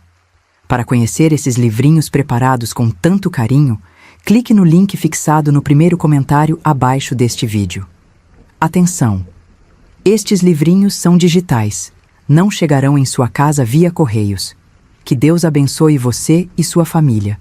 Para conhecer esses livrinhos preparados com tanto carinho, clique no link fixado no primeiro comentário abaixo deste vídeo. Atenção! Estes livrinhos são digitais. Não chegarão em sua casa via correios. Que Deus abençoe você e sua família.